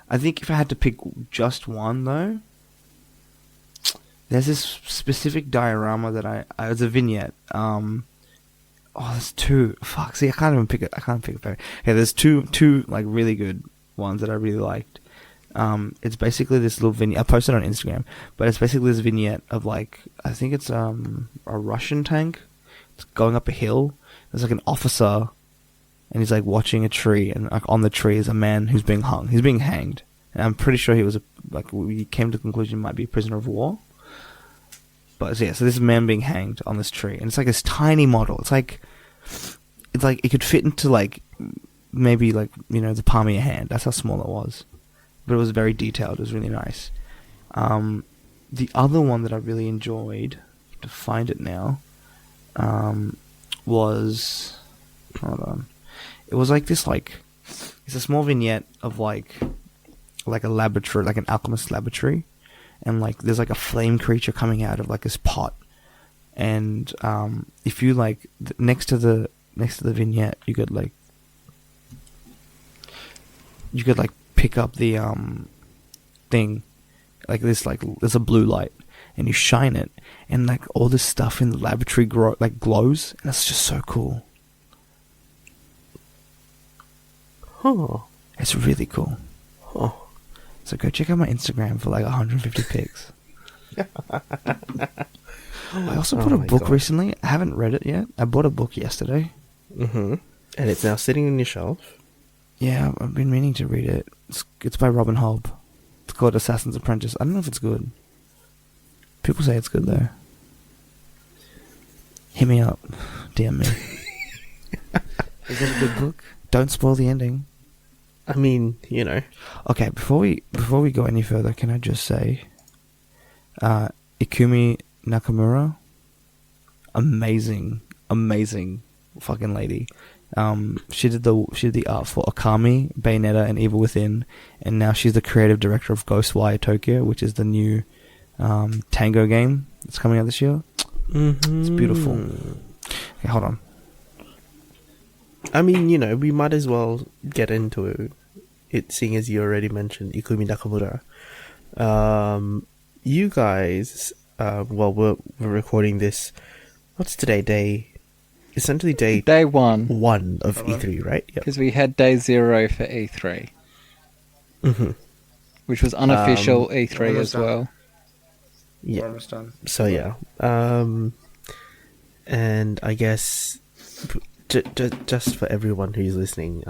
I think if I had to pick just one, though, there's this specific diorama that it's a vignette. There's two. Fuck. See, I can't even pick it. I can't pick a favorite. Yeah, there's two like really good ones that I really liked. It's basically this little vignette. I posted it on Instagram, but it's basically this vignette of like, I think it's a Russian tank. It's going up a hill. There's like an officer, and he's like watching a tree, and like on the tree is a man who's being hung. He's being hanged, and I'm pretty sure he was we came to the conclusion he might be a prisoner of war. But yeah, so this is a man being hanged on this tree, and it's like this tiny model. It's like it could fit into like maybe like the palm of your hand. That's how small it was. But it was very detailed. It was really nice. The other one that I really enjoyed, to find it now, was, hold on. It was like this, like, it's a small vignette of like a laboratory, like an alchemist laboratory, and like there's like a flame creature coming out of like this pot, and if you like next to the vignette, you could pick up the thing, like this, like there's a blue light, and you shine it, and like all this stuff in the laboratory glows, and it's just so cool. Huh. It's really cool. Huh. So go check out my Instagram for like 150 pics. I also bought a book recently. I haven't read it yet. I bought a book yesterday. Mm-hmm. And it's now sitting on your shelf. Yeah, I've been meaning to read it. It's by Robin Hobb. It's called Assassin's Apprentice. I don't know if it's good. People say it's good though. Hit me up. DM me. Is it a good book? Don't spoil the ending. I mean, Okay, before we go any further, can I just say, Ikumi Nakamura, amazing fucking lady. She did the art for Okami, Bayonetta, and Evil Within, and now she's the creative director of Ghostwire Tokyo, which is the new Tango game that's coming out this year. Mm-hmm. It's beautiful. Okay, hold on. I mean, we might as well get into it, seeing as you already mentioned Ikumi Nakamura. You guys, well, we're recording this. What's today? Essentially day one of E3, right? Because we had day 0 for E3, which was unofficial E3 as well. Yeah. We're almost done. So yeah, and I guess just for everyone who's listening,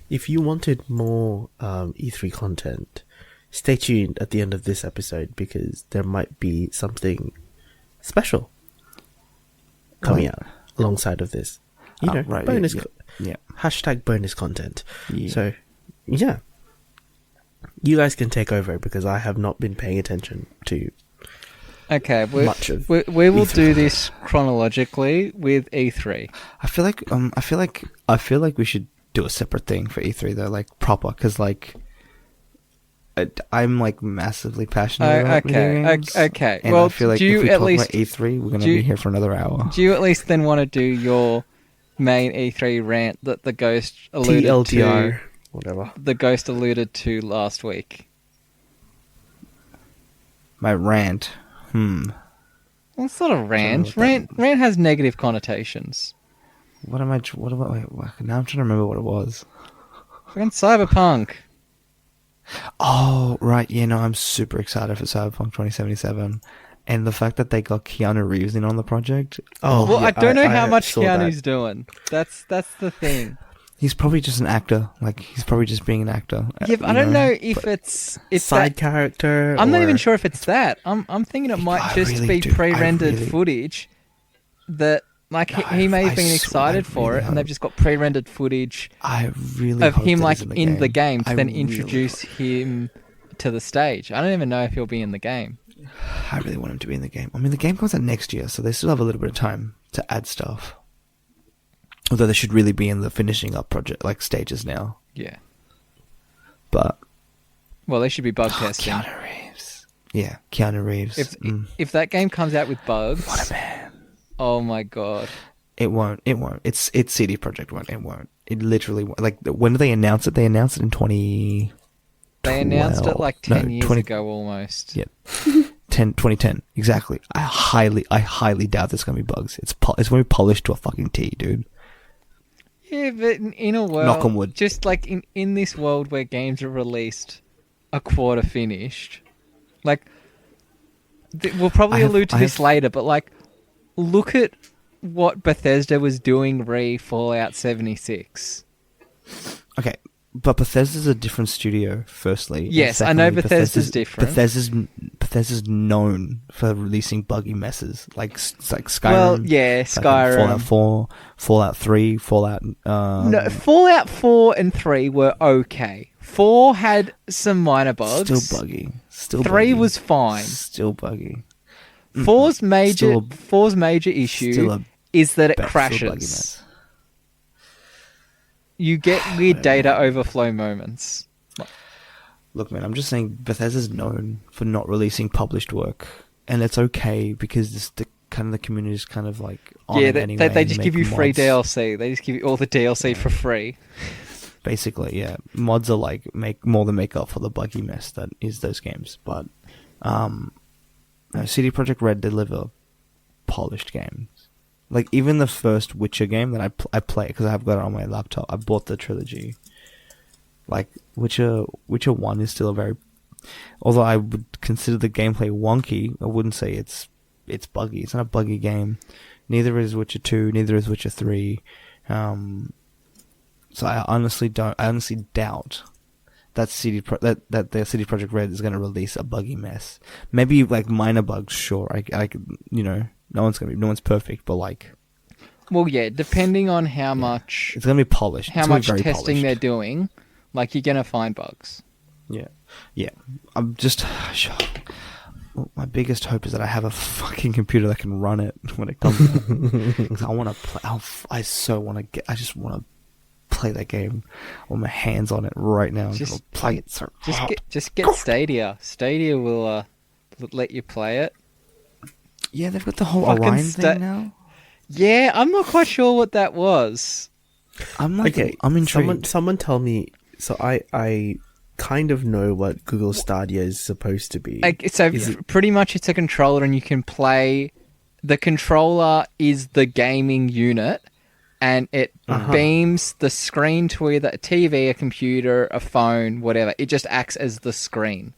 if you wanted more E3 content, stay tuned at the end of this episode because there might be something special coming out alongside of this. Right, bonus. Yeah. Hashtag bonus content. Yeah. So, yeah. You guys can take over because I have not been paying attention to much of we will E3 do this chronologically with E3. I feel like we should do a separate thing for E3 though, like proper, because like I'm like massively passionate about video games. Okay. And well, I feel like do if you we at talk least about E3, we're gonna be here for another hour. Do you at least then want to do your main E3 rant that the Ghost alluded TLDR, to? whatever. The Ghost alluded to last week. My rant. Well, it's not a rant. Rant has negative connotations. Wait, now I'm trying to remember what it was. Rant Cyberpunk. Oh, right. Yeah, no, I'm super excited for Cyberpunk 2077. And the fact that they got Keanu Reeves in on the project. Oh, well, yeah, I don't know how much saw Keanu's that. doing. That's the thing. He's probably just an actor. Like, he's probably just being an actor. Yeah, but I don't know if it's side character. I'm not or- even sure if it's that. I'm thinking it might just really be do. pre-rendered I really- footage that, like, he may have been excited for it, and they've just got pre-rendered footage I really of hope him, that like, he's in the game to I then really introduce him to the stage. I don't even know if he'll be in the game. I really want him to be in the game. I mean, the game comes out next year, so they still have a little bit of time to add stuff. Although they should really be in the finishing up project, like, stages now. Yeah. But Well, they should be bug testing. Keanu Reeves. Yeah, Keanu Reeves. If that game comes out with bugs, What a man. oh my god. It won't. It's CD Projekt won't. It won't. It literally won't. Like, when did they announce it? They announced it in 20... They announced it like 10 years 20 ago almost. Yeah. 2010. Exactly. I highly doubt there's going to be bugs. It's going to be polished to a fucking T, dude. Yeah, but in a world... Knock on wood. Just like in this world where games are released a quarter finished, like... we'll probably allude to this later, but like, look at what Bethesda was doing Fallout 76. Okay, but Bethesda's a different studio, firstly. And Yes, I know secondly, Bethesda's different. Bethesda's known for releasing buggy messes, like Skyrim. Well, yeah, Skyrim. Fallout 4, Fallout 3, Fallout... No, Fallout 4 and 3 were okay. 4 had some minor bugs. Still buggy. 3 was fine. Still buggy. 4's major issue is that it crashes. You get weird data overflow moments. Look, man, I'm just saying Bethesda's known for not releasing published work, and it's okay because the community is kind of like on it anyway. They just give you free mods. DLC. They just give you all the DLC for free. Basically, yeah. Mods are like make up for the buggy mess that is those games. But CD Projekt Red deliver polished games. Like, even the first Witcher game that I play, because I have got it on my laptop. I bought the trilogy. Like, Witcher 1 is still a very... Although I would consider the gameplay wonky, I wouldn't say it's buggy. It's not a buggy game. Neither is Witcher 2, neither is Witcher 3. So I honestly doubt that that the CD Projekt Red is going to release a buggy mess. Maybe, like, minor bugs, sure. No one's perfect, but like... Well, yeah, depending on how much... It's going to be polished. How much testing they're doing, like, you're going to find bugs. Yeah. Yeah. I'm just... Well, my biggest hope is that I have a fucking computer that can run it when it comes out. Because I want to play... I just want to play that game with my hands on it right now. Just play it, sir. Just get Stadia. Stadia will let you play it. Yeah, they've got the whole Orion thing now. Yeah, I'm not quite sure what that was. I'm like, Okay, I'm intrigued. Someone tell me. So I kind of know what Google Stadia is supposed to be. Pretty much it's a controller, and you can play. The controller is the gaming unit, and it beams the screen to either a TV, a computer, a phone, whatever. It just acts as the screen.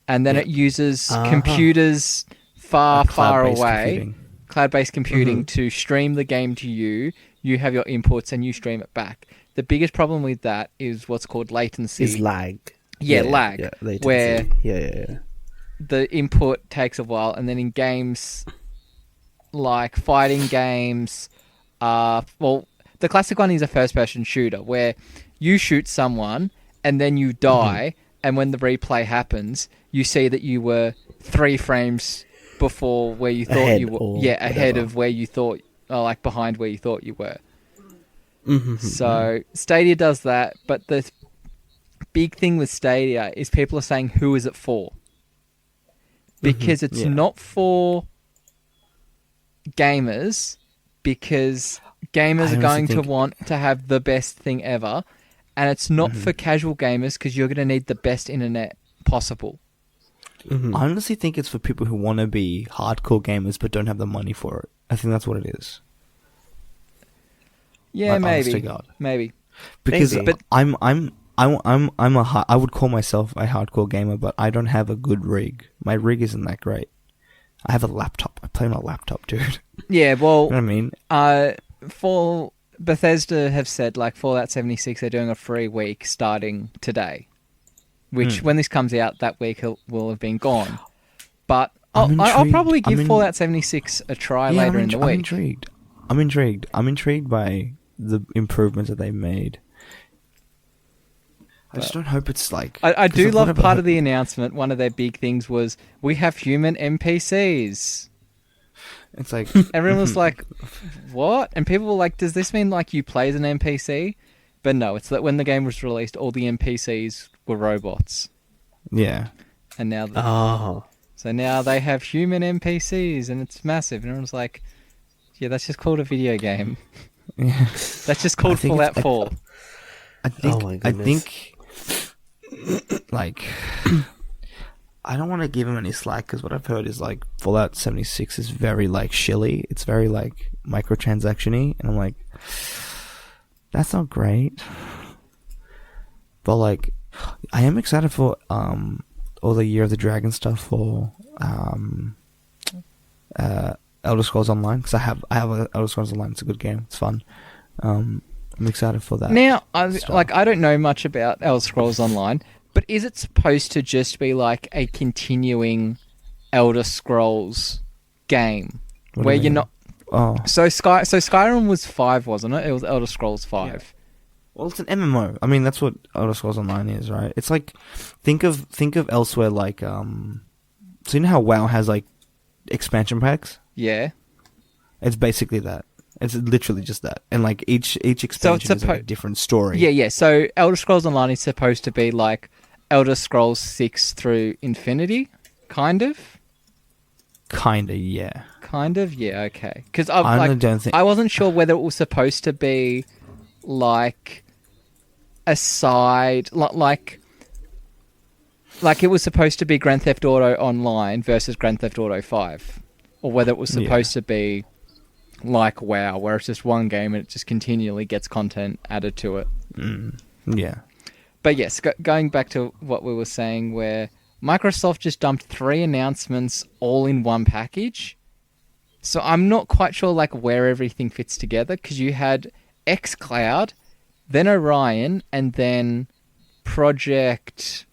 And then it uses computers far away, cloud-based computing, to stream the game to you. You have your inputs and you stream it back. The biggest problem with that is what's called latency. Is lag. Lag. Yeah, latency. Where yeah. the input takes a while, and then in games like fighting games, the classic one is a first-person shooter where you shoot someone and then you die, and when the replay happens, you see that you were 3 frames before where you thought you were. Yeah, ahead of where you thought, behind where you thought you were. So Stadia does that, but the big thing with Stadia is people are saying, who is it for? Because it's not for gamers, because gamers are going to want to have the best thing ever, and it's not for casual gamers, because you're going to need the best internet possible. I honestly think it's for people who want to be hardcore gamers but don't have the money for it. I think that's what it is. Yeah, maybe. Because I would call myself a hardcore gamer, but I don't have a good rig. My rig isn't that great. I have a laptop. I play on a laptop, dude. Yeah, well, you know what I mean? For Bethesda have said, like, Fallout 76, they're doing a free week starting today, which when this comes out, that week will have been gone. But I'll probably give Fallout 76 a try later in the week. I'm intrigued by the improvements that they made. I just don't hope it's like... I do love part of the announcement. One of their big things was, we have human NPCs. It's like... Everyone was like, what? And people were like, does this mean like you play as an NPC? But no, it's that when the game was released, all the NPCs were robots. Yeah. And now... So now they have human NPCs, and it's massive. And everyone's like, yeah, that's just called a video game. Yeah. That's just called Fallout 4. I think, like, I don't want to give him any slack, because what I've heard is, like, Fallout 76 is very, like, shilly. It's very, like, microtransaction-y, and I'm like, that's not great. But, like, I am excited for, all the Year of the Dragon stuff for, Elder Scrolls Online, because I have Elder Scrolls Online. It's a good game. It's fun. I'm excited for that. Now, I don't know much about Elder Scrolls Online, but is it supposed to just be like a continuing Elder Scrolls game where you're not? Oh, so Skyrim was 5, wasn't it? It was Elder Scrolls 5. Yeah. Well, it's an MMO. I mean, that's what Elder Scrolls Online is, right? It's like think of elsewhere like so you know how WoW has like expansion packs? Yeah. It's basically that. It's literally just that. And like each expansion is like a different story. Yeah. So Elder Scrolls Online is supposed to be like Elder Scrolls 6 through Infinity, kind of? Yeah. Yeah, okay. Because I wasn't sure whether it was supposed to be like a side, like it was supposed to be Grand Theft Auto Online versus Grand Theft Auto 5, or whether it was supposed to be like WoW, where it's just one game and it just continually gets content added to it. Yeah. But yes, going back to what we were saying, where Microsoft just dumped 3 announcements all in one package. So I'm not quite sure like where everything fits together, because you had xCloud, then Orion, and then Project...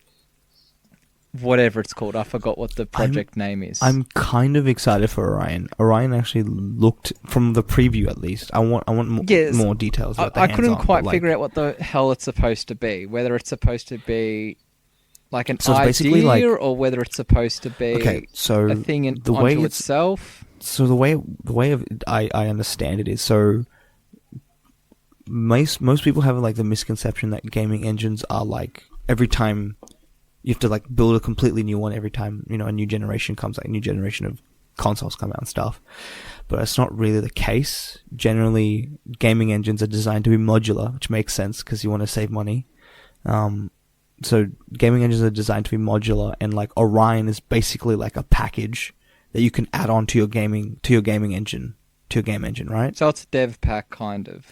whatever it's called. I forgot what the project name is. I'm kind of excited for Orion. Orion actually looked, from the preview at least, I want more details about I couldn't quite figure out what the hell it's supposed to be. Whether it's supposed to be like an idea, or whether it's supposed to be a thing onto itself. So the way I understand it is, so most people have like the misconception that gaming engines are like, every time you have to like build a completely new one every time, you know, a new generation comes, like a new generation of consoles come out and stuff. But it's not really the case. Generally, gaming engines are designed to be modular, which makes sense because you want to save money. So gaming engines are designed to be modular, and like Orion is basically like a package that you can add on to your gaming engine, right? So it's a dev pack kind of.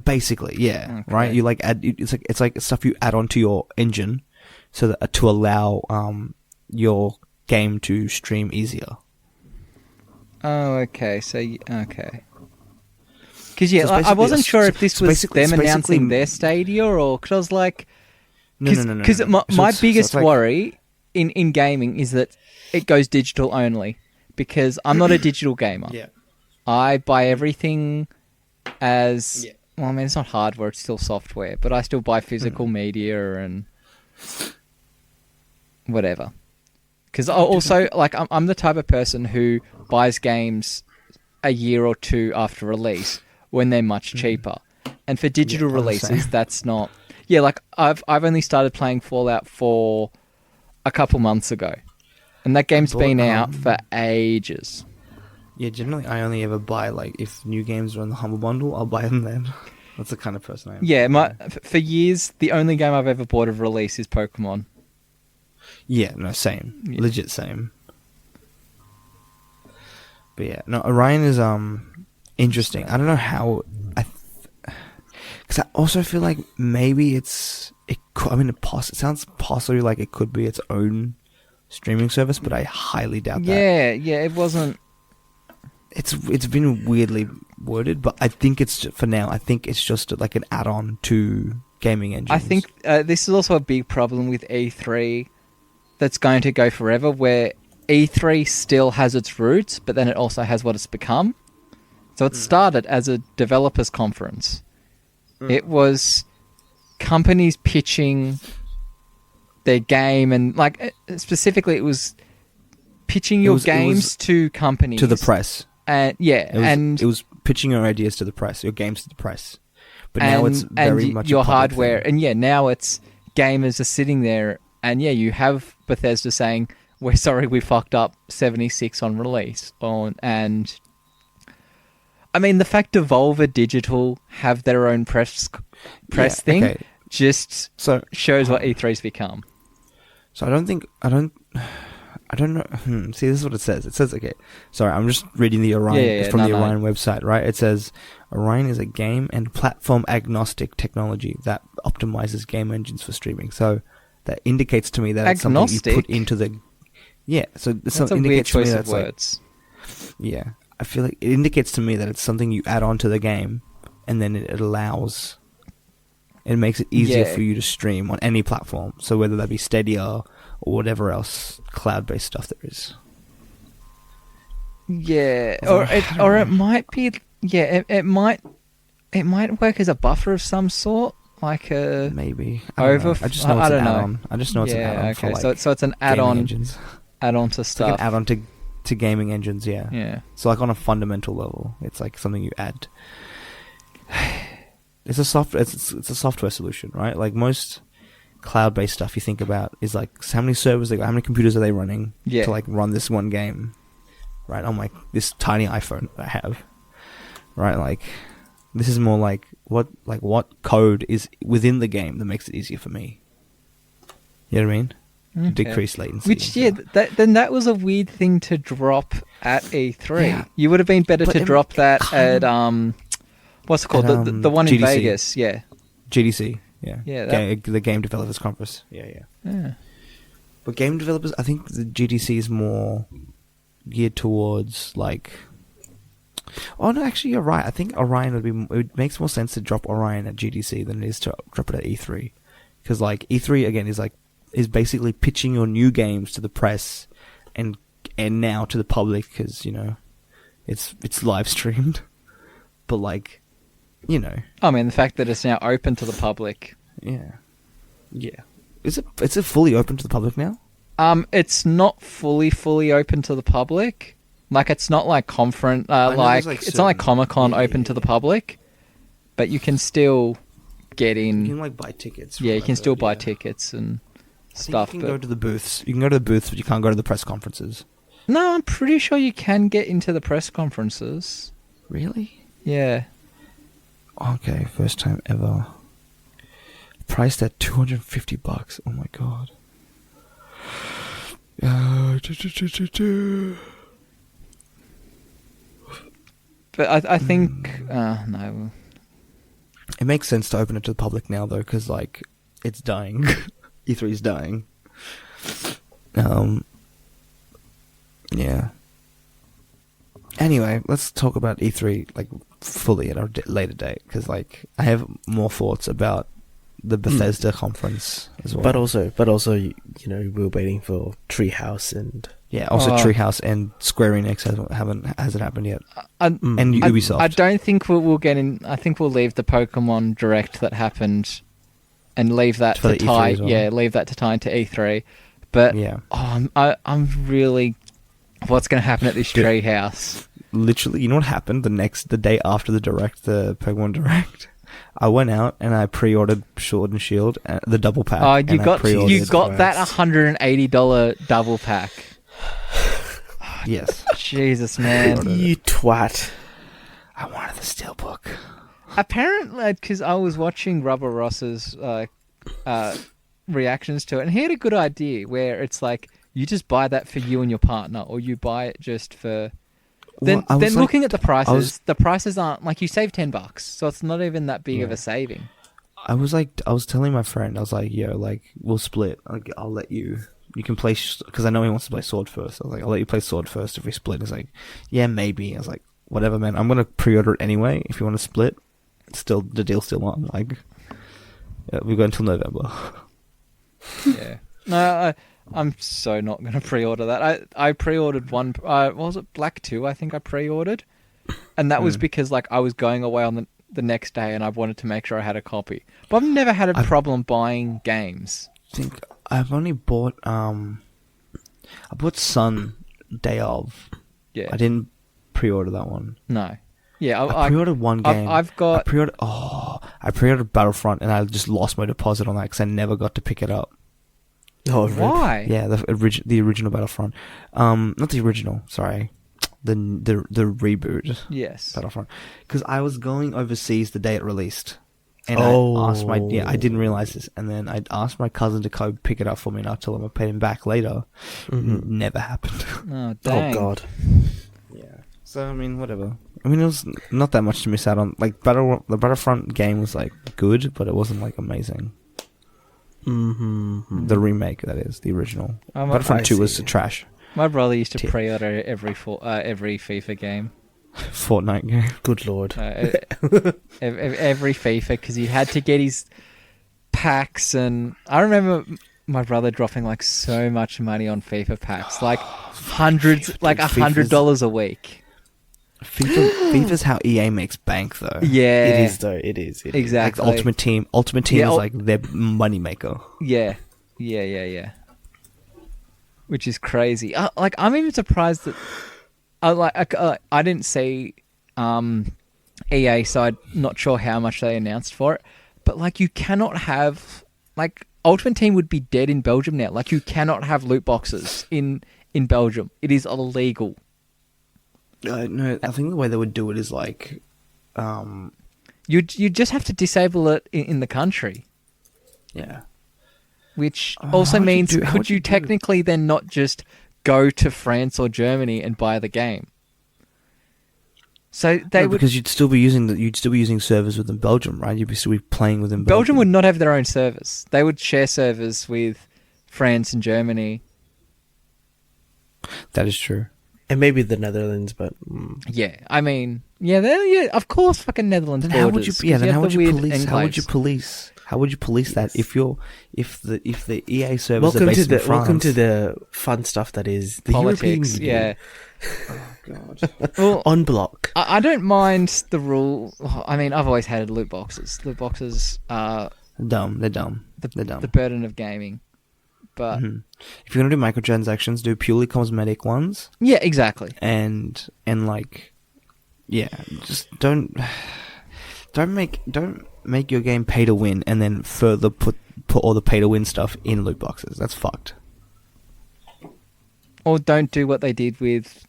Basically, yeah, okay. Right. You like add it's like stuff you add onto your engine, so that to allow your game to stream easier. Oh, okay. So, okay. Because, yeah, I wasn't sure if this was them announcing their Stadia or... Because I was like... No. Because my biggest worry in gaming is that it goes digital only. Because I'm not a digital gamer. Yeah. I buy everything as... Yeah. Well, I mean, it's not hardware, it's still software. But I still buy physical media and... whatever. Because also, like, I'm the type of person who buys games a year or two after release when they're much cheaper. And for digital releases, that's not... Yeah, like, I've only started playing Fallout 4 a couple months ago. And that game's been out for ages. Yeah, generally, I only ever buy, like, if new games are on the Humble Bundle, I'll buy them then. That's the kind of person I am. Yeah, for years, the only game I've ever bought of release is Pokemon. Yeah, no, same. Yeah. Legit same. But yeah, no, Orion is interesting. I don't know how... Because I also feel like maybe it sounds possibly like it could be its own streaming service, but I highly doubt that. Yeah, it wasn't... It's been weirdly worded, but I think for now, I think it's just like an add-on to gaming engines. I think this is also a big problem with E3 that's going to go forever, where E3 still has its roots, but then it also has what it's become. So it started as a developers conference. It was companies pitching their game, and like specifically it was pitching your games to companies. To the press. And it was pitching your ideas to the press, your games to the press. But now it's very much your a public hardware thing. And now it's gamers are sitting there, and you have Bethesda saying, "We're sorry, we fucked up 76 on release." And I mean, the fact Devolver Digital have their own press thing just shows what E3's become. So I don't know. See, this is what it says. It says, okay, sorry, I'm just reading the Orion from the Orion website, right? It says, Orion is a game and platform agnostic technology that optimizes game engines for streaming. So that indicates to me that it's something you put into the... Yeah, so that's a weird choice of words. Yeah, I feel like it indicates to me that it's something you add on to the game, and then it allows... It makes it easier for you to stream on any platform. So whether that be Stadia or whatever else cloud-based stuff there is. Yeah, or it might be... Yeah, it might work as a buffer of some sort, like a... Maybe. I just know it's an add-on. I just know it's an add-on. Okay. For, so it's an add-on to stuff. It's like an add-on to gaming engines, yeah. Yeah. So like on a fundamental level, it's like something you add. It's a software solution, right? Like most cloud-based stuff you think about is like how many servers they got, how many computers are they running to like run this one game, right? On like this tiny iPhone that I have, right? Like this is more like what code is within the game that makes it easier for me. You know what I mean? Okay. Decrease latency. Which then that was a weird thing to drop at E3. Yeah. You would have been better to drop that at what's it called? The one in GDC. Vegas, yeah. GDC, yeah. Yeah. The Game Developers Conference. Yeah. But game developers, I think the GDC is more geared towards like... Oh, no, actually, you're right. I think Orion it makes more sense to drop Orion at GDC than it is to drop it at E3. Because, like, E3, again, is basically pitching your new games to the press and now to the public because, you know, it's live streamed. But, like... You know, I mean, the fact that it's now open to the public. Yeah. Is it fully open to the public now? It's not fully open to the public. Like it's not like conference. It's not like Comic-Con open to the public, but you can still get in. You can like buy tickets. Yeah, you can still buy tickets and stuff. You can go to the booths. You can go to the booths, but you can't go to the press conferences. No, I'm pretty sure you can get into the press conferences. Really? Yeah. Okay, first time ever. Priced at $250. Oh my god. But I think no. It makes sense to open it to the public now, though, because like it's dying. E3 is dying. Yeah. Anyway, let's talk about E3 like fully at a later date, because like I have more thoughts about the Bethesda conference as well. But also, you know, we're waiting for Treehouse and Treehouse and Square Enix hasn't happened yet, and Ubisoft. I don't think we'll get in. I think we'll leave the Pokemon Direct that happened, and leave that to tie. Well. Yeah, leave that to tie into E3. But yeah, I'm really. What's going to happen at this Treehouse? Literally, you know what happened the day after the Direct, the Pokemon Direct. I went out and I pre-ordered Sword and Shield, the double pack. Oh, you got that $180 double pack. Yes. Jesus, man. You twat. I wanted the Steelbook. Apparently, because I was watching Rubber Ross's reactions to it, and he had a good idea where it's like, you just buy that for you and your partner, or you buy it just for... Then looking at the prices, the prices aren't... Like, you save $10, so it's not even that big of a saving. I was telling my friend, I was like, yo, like, we'll split. I'll let you... You can play... Because I know he wants to play Sword first. I was like, I'll let you play Sword first if we split. He's like, yeah, maybe. I was like, whatever, man. I'm going to pre-order it anyway. If you want to split, the deal's still on. Like, yeah, we've got until November. Yeah. No, I'm so not going to pre-order that. I pre-ordered one... what was it? Black 2, I think I pre-ordered. And that was because like I was going away on the next day and I wanted to make sure I had a copy. But I've never had a problem buying games. I think I've only bought... I bought Sun day of. Yeah. I didn't pre-order that one. No. Yeah, I pre-ordered one game. I pre-ordered Battlefront and I just lost my deposit on that because I never got to pick it up. Oh, why? Yeah, the original Battlefront. Not the original. Sorry, the reboot. Yes, Battlefront. Because I was going overseas the day it released, and I asked I didn't realize this, and then I asked my cousin to go pick it up for me, and I told him I paid him back later. Mm-hmm. Never happened. Oh, dang. Oh God. Yeah. So I mean, whatever. I mean, it was not that much to miss out on. Like the Battlefront game was like good, but it wasn't like amazing. Mm-hmm. The remake, that is, the original. Battlefront 2 was trash. My brother used to pre-order every FIFA game. Fortnite game. Good lord. Every FIFA, because he had to get his packs, and I remember my brother dropping like so much money on FIFA packs, like hundreds, like $100 a week. FIFA's how EA makes bank, though. Yeah, it is though. It is exactly. Like Ultimate Team is like their money maker. Yeah. Which is crazy. Like I'm even surprised that I didn't see EA, so I'm not sure how much they announced for it. But like, you cannot have like Ultimate Team would be dead in Belgium now. Like, you cannot have loot boxes in Belgium. It is illegal. No, I think the way they would do it is like, you just have to disable it in the country. Yeah. Which also means, could you technically then not just go to France or Germany and buy the game? So because you'd still be using servers within Belgium, right? You'd still be playing within Belgium. Belgium would not have their own servers. They would share servers with France and Germany. That is true. And maybe the Netherlands, but yeah, I mean, of course, fucking Netherlands. Then how would you? Yeah, then how would you police? How would you police? How would you police that if the EA servers are based in France? Welcome to the fun stuff that is the politics. European Union. Oh God. Well, on block. I don't mind the rule. I mean, I've always hated loot boxes. Loot boxes are dumb. They're dumb. They're dumb. The burden of gaming. But if you're gonna do microtransactions, do purely cosmetic ones. Yeah, exactly. And like, yeah, just don't make your game pay to win, and then further put all the pay to win stuff in loot boxes. That's fucked. Or don't do what they did with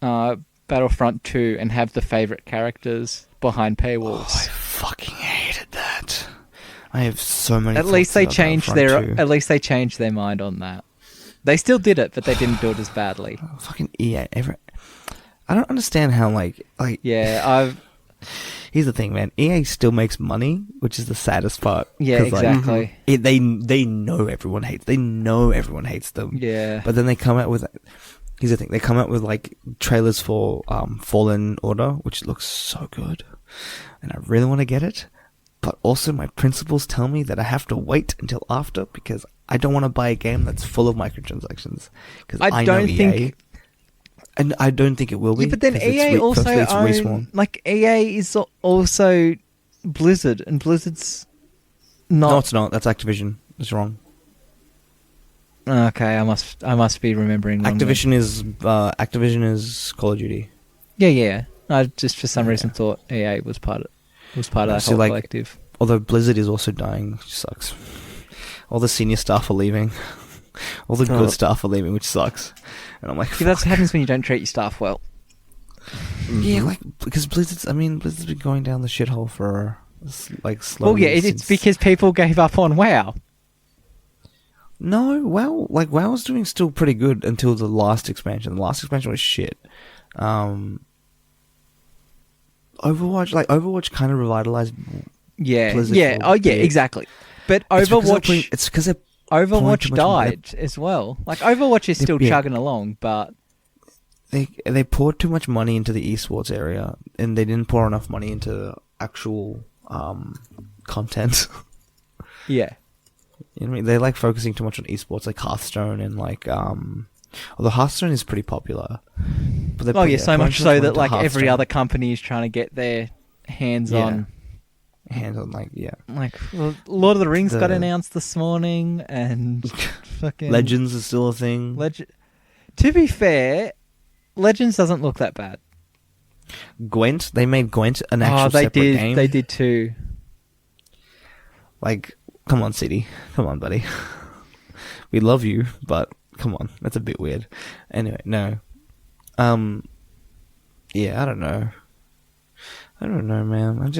Battlefront 2 and have the favourite characters behind paywalls. Oh, I fucking hated that. I have so many. At least they changed their mind on that. They still did it, but they didn't do it as badly. Oh, fucking EA. I don't understand how Here's the thing, man. EA still makes money, which is the saddest part. Yeah, exactly. They know everyone hates. They know everyone hates them. Yeah. But then they come out with. Here's the thing. They come out with like trailers for Fallen Order, which looks so good, and I really want to get it. But also, my principals tell me that I have to wait until after because I don't want to buy a game that's full of microtransactions. Because I don't think. And I don't think it will be. Yeah, but then EA also own, like EA is also Blizzard, and Blizzard's not. No, it's not. That's Activision. It's wrong. Okay, I must be remembering wrongly. Activision is Call of Duty. Yeah. I just for some reason thought EA was part of that whole collective. Although Blizzard is also dying, which sucks. All the senior staff are leaving. All the good staff are leaving, which sucks. And I'm like, see, that's what happens when you don't treat your staff well. Yeah, because Blizzard's been going down the shithole for slowly. Well, yeah, it's because people gave up on WoW. No, WoW was doing still pretty good until the last expansion. The last expansion was shit. Overwatch kind of revitalized. Yeah, Blizzard exactly. But Overwatch, it's because Overwatch died as well. Like Overwatch is still chugging along, but they poured too much money into the esports area, and they didn't pour enough money into actual content. Yeah, you know what I mean? They like focusing too much on esports, like Hearthstone and although Hearthstone is pretty popular. But so much so that like every other company is trying to get their hands on. Like Lord of the Rings got announced this morning, and fucking Legends is still a thing. To be fair, Legends doesn't look that bad. Gwent, they made Gwent an actual separate game. They did too. Like, come on, City, come on, buddy. We love you, but come on, that's a bit weird. Anyway, no. Yeah, I don't know, man.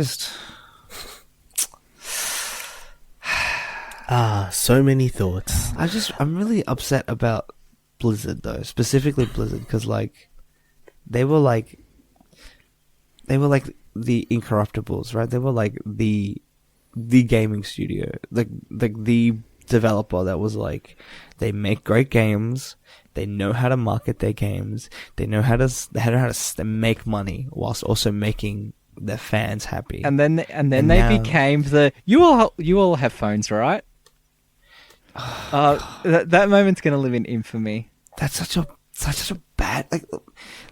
So many thoughts. I'm really upset about Blizzard though, specifically Blizzard, because they were like the Incorruptibles, right? They were like the gaming studio, like the developer that was like, they make great games, they know how to market their games, they know how to make money whilst also making their fans happy. And then they became the you all have phones, right? That moment's gonna live in infamy. That's such a bad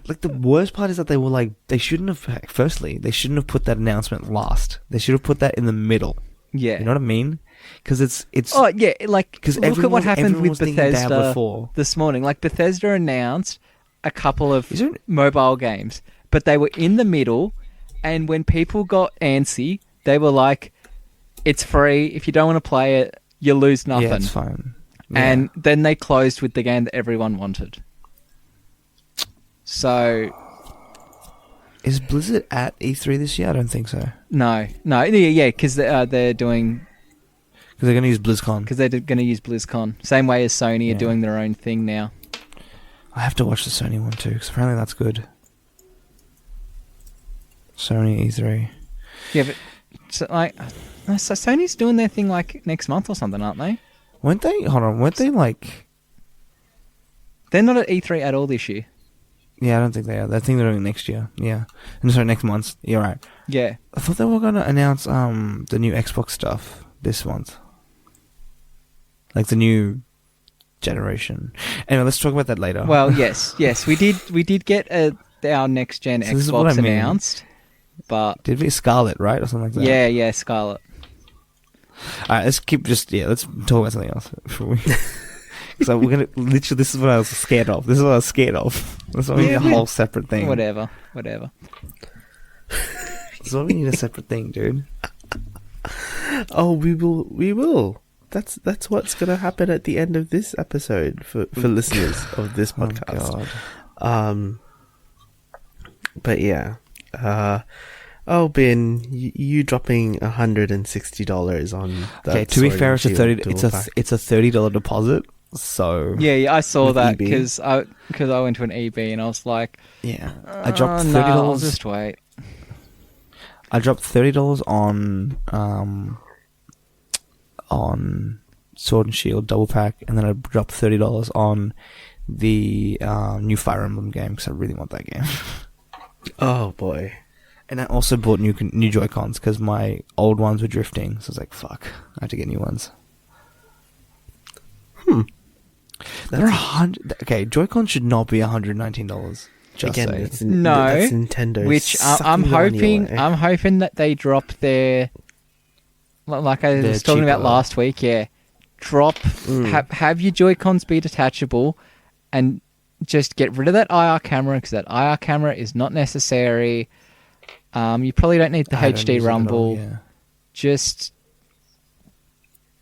like the worst part is that they shouldn't have put that announcement last. They should have put that in the middle. Yeah, you know what I mean? Because it's because look at what happened with Bethesda this morning. Like Bethesda announced a couple of mobile games, but they were in the middle, and when people got antsy, they were like, "It's free. If you don't want to play it, you lose nothing." Yeah, it's fine. Yeah. And then they closed with the game that everyone wanted. So, is Blizzard at E3 this year? I don't think so. No, yeah, because they're doing. Because they're going to use BlizzCon. Because they're going to use BlizzCon. Same way as Sony are doing their own thing now. I have to watch the Sony one too, because apparently that's good. Sony E3. Yeah, but so Sony's doing their thing like next month or something, aren't they? Weren't they? Hold on, weren't they like? They're not at E3 at all this year. Yeah, I don't think they are. I think they're doing next year. Yeah, sorry, next month. You're right. Yeah, I thought they were going to announce the new Xbox stuff this month, like the new generation. Anyway, let's talk about that later. Well, yes, we did get our next gen Xbox announced, but did we Scarlet, right, or something like that? Yeah, Scarlet. All right, let's talk about something else before we. So we're gonna literally. This is what I was scared of. This is why we need a whole separate thing. Whatever. This is why we need a separate thing, dude. Oh, we will. that's what's gonna happen at the end of this episode for listeners of this podcast. But yeah, Ben, you dropping $160 on that. Okay, to be fair, it's a $30 deposit. So yeah, I saw that EB. because I went to an EB and I was like, yeah, I dropped $30. No, I'll just wait. I dropped $30 on Sword and Shield double pack, and then I dropped $30 on the new Fire Emblem game because I really want that game. Oh boy! And I also bought new Joy-Cons because my old ones were drifting, so I was like, "Fuck!" I had to get new ones. They're Okay, Joy-Cons should not be $119. Again, that's Nintendo. Which I'm hoping that they drop their, like I was talking about last week. Yeah, have your Joy-Cons be detachable, and just get rid of that IR camera because that IR camera is not necessary. You probably don't need the HD rumble. Just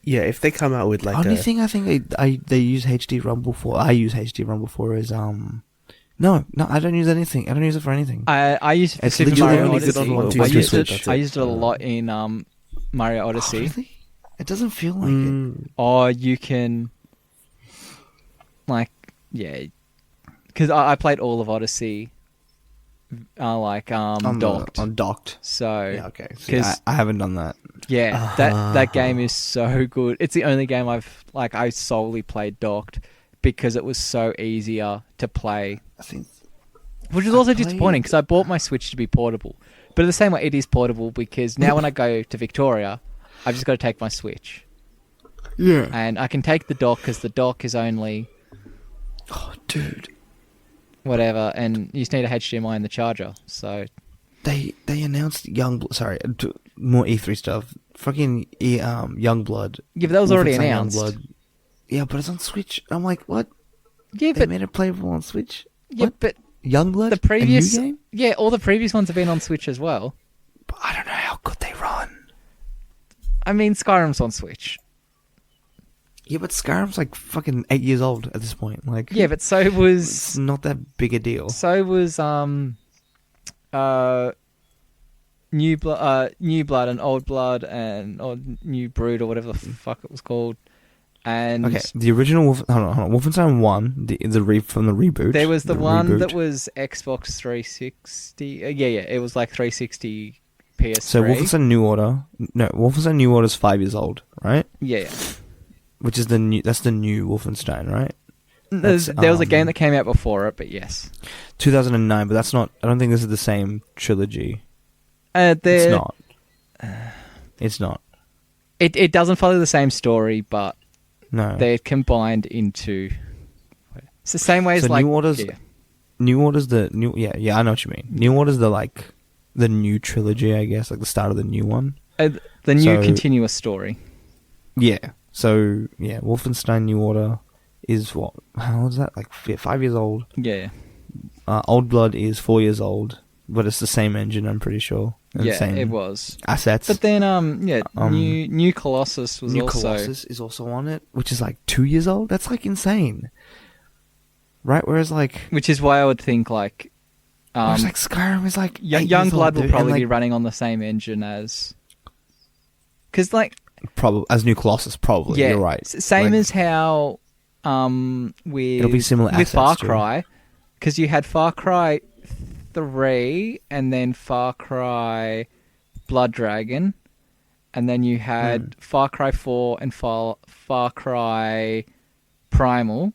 if they come out with like only thing I think they use HD rumble for. I use HD rumble for is No, I don't use anything. I don't use it for anything. I use it for Super Mario Odyssey. I used it a lot in Mario Odyssey. Oh, really? It doesn't feel like it. Or you can, because I played all of Odyssey, docked. On docked. So yeah, okay. Because I haven't done that. Yeah, that game is so good. It's the only game I solely played docked because it was so easier to play. Which was also disappointing because I bought my Switch to be portable. But in the same way, it is portable because now when I go to Victoria, I've just got to take my Switch. Yeah. And I can take the dock because the dock is only... Oh, dude. Whatever, and you just need a HDMI and the charger, so... They announced more E3 stuff. Fucking Youngblood. Yeah, but that was already announced. Youngblood. Yeah, but it's on Switch. I'm like, what? Yeah, they made it playable on Switch? Yeah, what? but... Youngblood? The previous... A new game? Yeah, all the previous ones have been on Switch as well. But I don't know how good they run. I mean, Skyrim's on Switch. Yeah, but Skyrim's like fucking 8 years old at this point. Like, yeah, but so was... It's not that big a deal. So was New Blood and Old Blood or New Brood or whatever the fuck it was called. And okay, the original hold on. Wolfenstein 1, from the reboot. There was the one that was Xbox 360. Yeah, it was like 360 PS3. So Wolfenstein New Order is 5 years old, right? Yeah. Which is that's the new Wolfenstein, right? There was a game that came out before it, but yes. 2009, but that's not... I don't think this is the same trilogy. It's not. It's not. It doesn't follow the same story, but no, they're combined into... It's the same way as New Order's... Yeah. New Order's the new... Yeah, I know what you mean. New Order's the new trilogy, I guess, like the start of the new one. The new continuous story. Yeah. So, yeah, Wolfenstein New Order is what? How old is that? Like 5 years old. Yeah. Old Blood is 4 years old, but it's the same engine, I'm pretty sure. Yeah, same it was. Assets. But then, New Colossus was New Colossus is also on it, which is like 2 years old. That's like insane. Right? Whereas like... Which is why I would think like... whereas like Skyrim is like... Young Blood will probably be running on the same engine as... Because like... Probably as New Colossus, probably. Yeah, you're right. Same as how it'll be similar with Far Cry, because you had Far Cry 3 and then Far Cry Blood Dragon, and then you had Far Cry 4 and Far Cry Primal,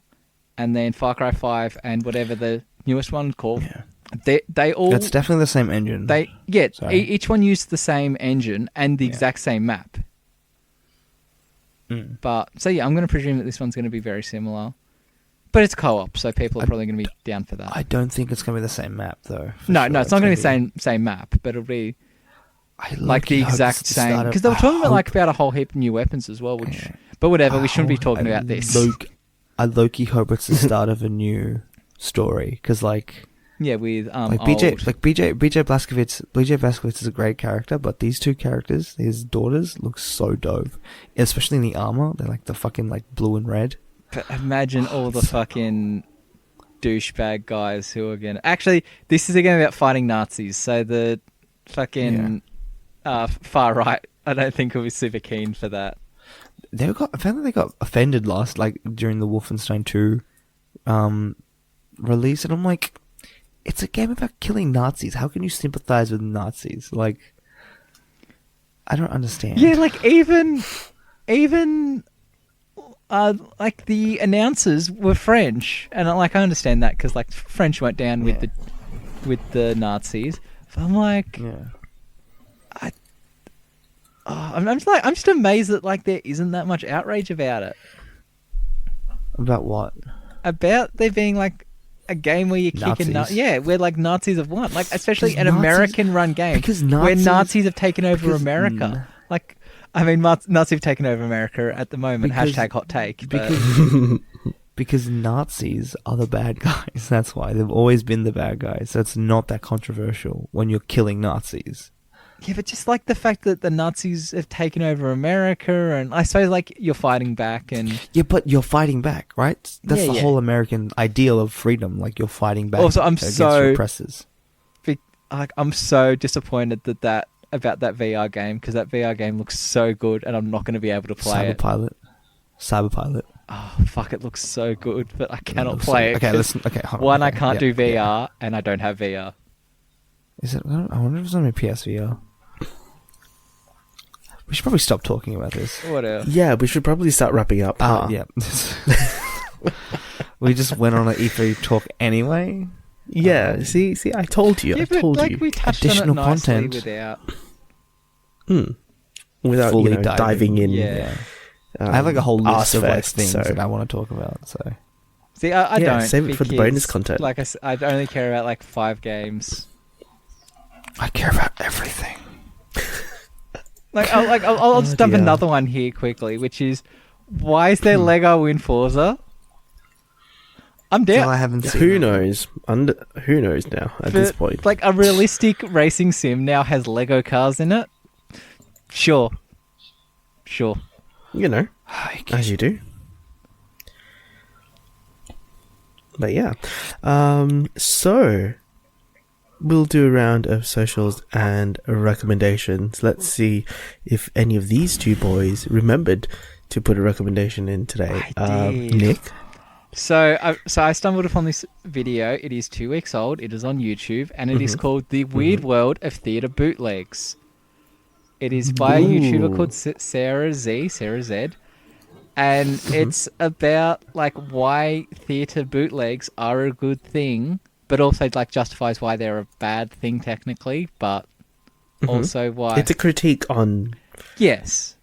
and then Far Cry 5 and whatever the newest one called. Yeah. They all... That's definitely the same engine. Each one used the same engine and the exact same map. But so I'm going to presume that this one's going to be very similar, but it's co-op, so people are probably going to be down for that. I don't think it's going to be the same map though. No, it's not going to be the same map, but it'll be like the exact same. Because they were talking about a whole heap of new weapons as well. Which, but whatever, we shouldn't be talking about this. I low-key hope it's the start of a new story, because like Yeah, with like old. BJ Blazkowicz is a great character, but these two characters, his daughters, look so dope, especially in the armor. They're like the fucking like blue and red. But imagine all the fucking douchebag guys who are gonna. Actually, this is again about fighting Nazis. So the fucking far right, I don't think will be super keen for that. Apparently they got offended during the Wolfenstein 2 release, and I'm like, it's a game about killing Nazis. How can you sympathize with Nazis? Like, I don't understand. Yeah, like even like the announcers were French, and I understand that because like French went down with the Nazis. But I'm like, I'm just amazed that like there isn't that much outrage about it. About what? About there being like a game where you're kicking where like Nazis have won, like especially an American-run game where Nazis have taken over America. Like, I mean, Nazis have taken over America at the moment. Hashtag hot take. Because Nazis are the bad guys. That's why they've always been the bad guys. So it's not that controversial when you're killing Nazis. Yeah, but just like the fact that the Nazis have taken over America, and I suppose like you're fighting back, and but you're fighting back, right? That's the whole American ideal of freedom. Like you're fighting back. Also, against your oppressors. I'm so disappointed about that VR game because that VR game looks so good, and I'm not going to be able to play it. Cyberpilot. Oh fuck! It looks so good, but I cannot play it. Okay, listen. Okay, hold on. One, I can't do VR, and I don't have VR. Is it? I wonder if it's on my PSVR. We should probably stop talking about this. Whatever. Yeah, we should probably start wrapping up. Yeah. We just went on an E3 talk anyway. Yeah, see, I told you. I told you. We touched additional on it nicely content without fully diving in. Yeah. I have like a whole list of things so. that I want to talk about. So see, I don't save it for the bonus content. Like I only care about like 5 games. I care about everything. I'll just dump another one here quickly, which is why is there Lego in Forza? I'm down. Well, I haven't seen. Who knows? Who knows now at this point? Like a realistic racing sim now has Lego cars in it. Sure. You know, as you do. But yeah, so we'll do a round of socials and recommendations. Let's see if any of these two boys remembered to put a recommendation in today. Nick? So I stumbled upon this video. It is 2 weeks old. It is on YouTube, and it is called The Weird World of Theatre Bootlegs. It is by a YouTuber called Sarah Z. And it's about like why theatre bootlegs are a good thing, but also like justifies why they're a bad thing technically, but also why it's a critique on. Yes.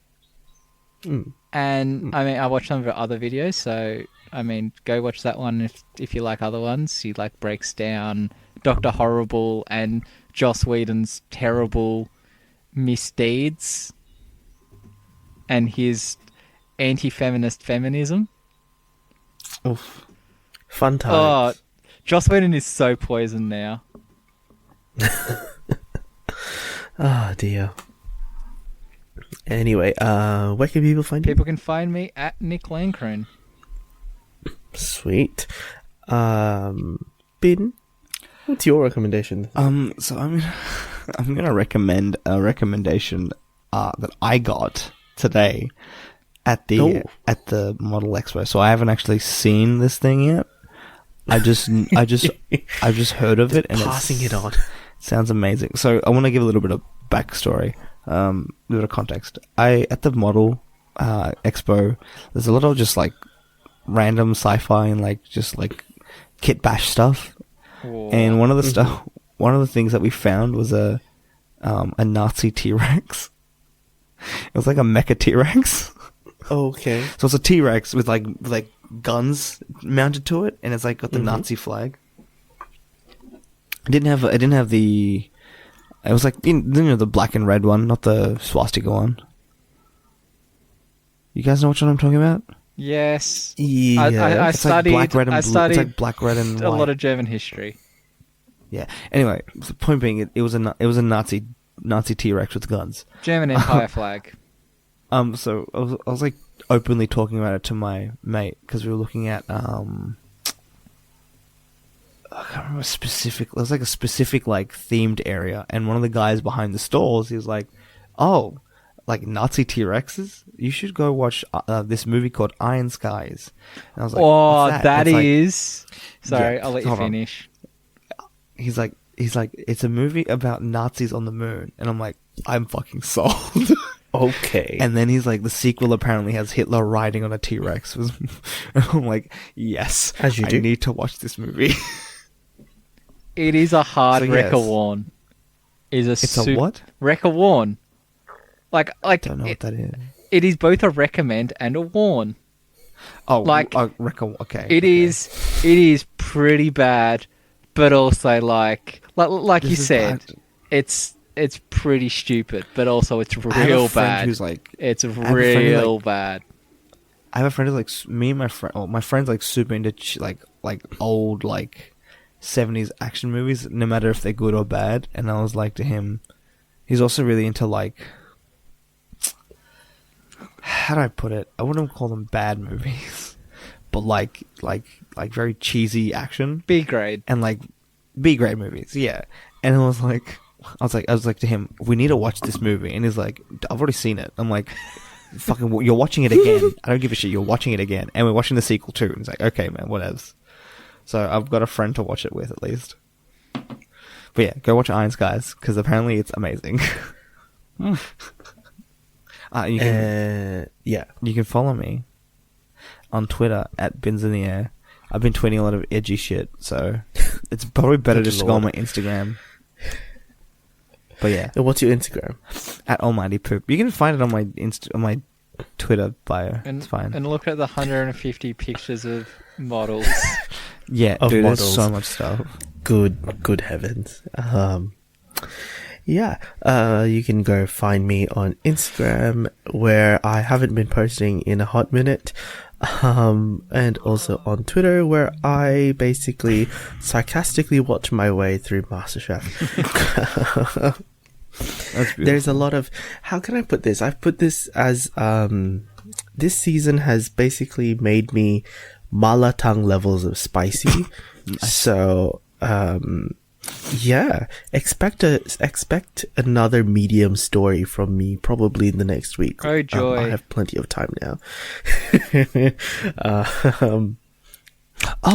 And I mean, I watched some of her other videos, so I mean, go watch that one if you like other ones. She like breaks down Dr. Horrible and Joss Whedon's terrible misdeeds and his anti-feminist feminism. Oof. Fun times. Oh, Joss Whedon is so poisoned now. Oh dear. Anyway, where can people find you? People can find me at Nick Lancrone. Sweet. Bin, what's your recommendation? So I'm gonna recommend a recommendation that I got today at the Model Expo. So I haven't actually seen this thing yet. I've just heard of it and passing it on. Sounds amazing. So I want to give a little bit of backstory, a bit of context. At the Model Expo, there's a lot of just like random sci-fi and like just like kit bash stuff. Whoa. And one of the things that we found was a Nazi T-Rex. It was like a mecha T-Rex. Oh, okay. So it's a T-Rex with like guns mounted to it, and it's like got the Nazi flag. I didn't have the. It was like the black and red one, not the swastika one. You guys know which one I'm talking about? Yes. Yeah. I studied. Like black, red, and I studied it's like black, red, and a white. lot of German history. Yeah. Anyway, the point being, it was a Nazi T-Rex with guns. German Empire flag. So I was like openly talking about it to my mate because we were looking at I can't remember specific. It was like a specific like themed area, and one of the guys behind the stalls, he was like, "Oh, like Nazi T-Rexes? You should go watch this movie called Iron Skies." And I was like, "Oh, what's that is." Sorry, Yeah, I'll let you finish. He's like, it's a movie about Nazis on the moon, and I'm like, I'm fucking sold. Okay. And then he's like, the sequel apparently has Hitler riding on a T-Rex. I'm like, yes, as you do. I need to watch this movie. It is a hard Wrecker Warn. It's a what? Wrecker Warn. Like I don't know what that is. It is both a recommend and a warn. Oh, like okay. It is pretty bad, but also like you said, bad. it's pretty stupid, but also it's real bad. Who's like, it's real bad. I have a friend who's like me and my friend. Oh, my friend's like super into like old like 70s action movies, no matter if they're good or bad. And I was like to him, he's also really into like, how do I put it? I wouldn't call them bad movies, but like very cheesy action, B grade, and like B grade movies. Yeah, and I was like to him, we need to watch this movie, and he's like, I've already seen it. I'm like, fucking, you're watching it again. I don't give a shit. You're watching it again, and we're watching the sequel too. And he's like, okay, man, whatevs. So I've got a friend to watch it with at least. But yeah, go watch Iron Skies because apparently it's amazing. You can follow me on Twitter at Bins in the Air. I've been tweeting a lot of edgy shit, so it's probably better just to go on my Instagram. But yeah, and what's your Instagram? At Almighty Poop. You can find it on my on my Twitter bio. It's fine. And look at the 150 pictures of models. Yeah, dude, there's so much stuff. Good heavens. You can go find me on Instagram, where I haven't been posting in a hot minute, and also on Twitter, where I basically sarcastically watch my way through MasterChef. That's beautiful. There's a lot of, how can I put this? I've put this as, this season has basically made me malatang levels of spicy. So, expect another medium story from me probably in the next week. Oh joy! I have plenty of time now.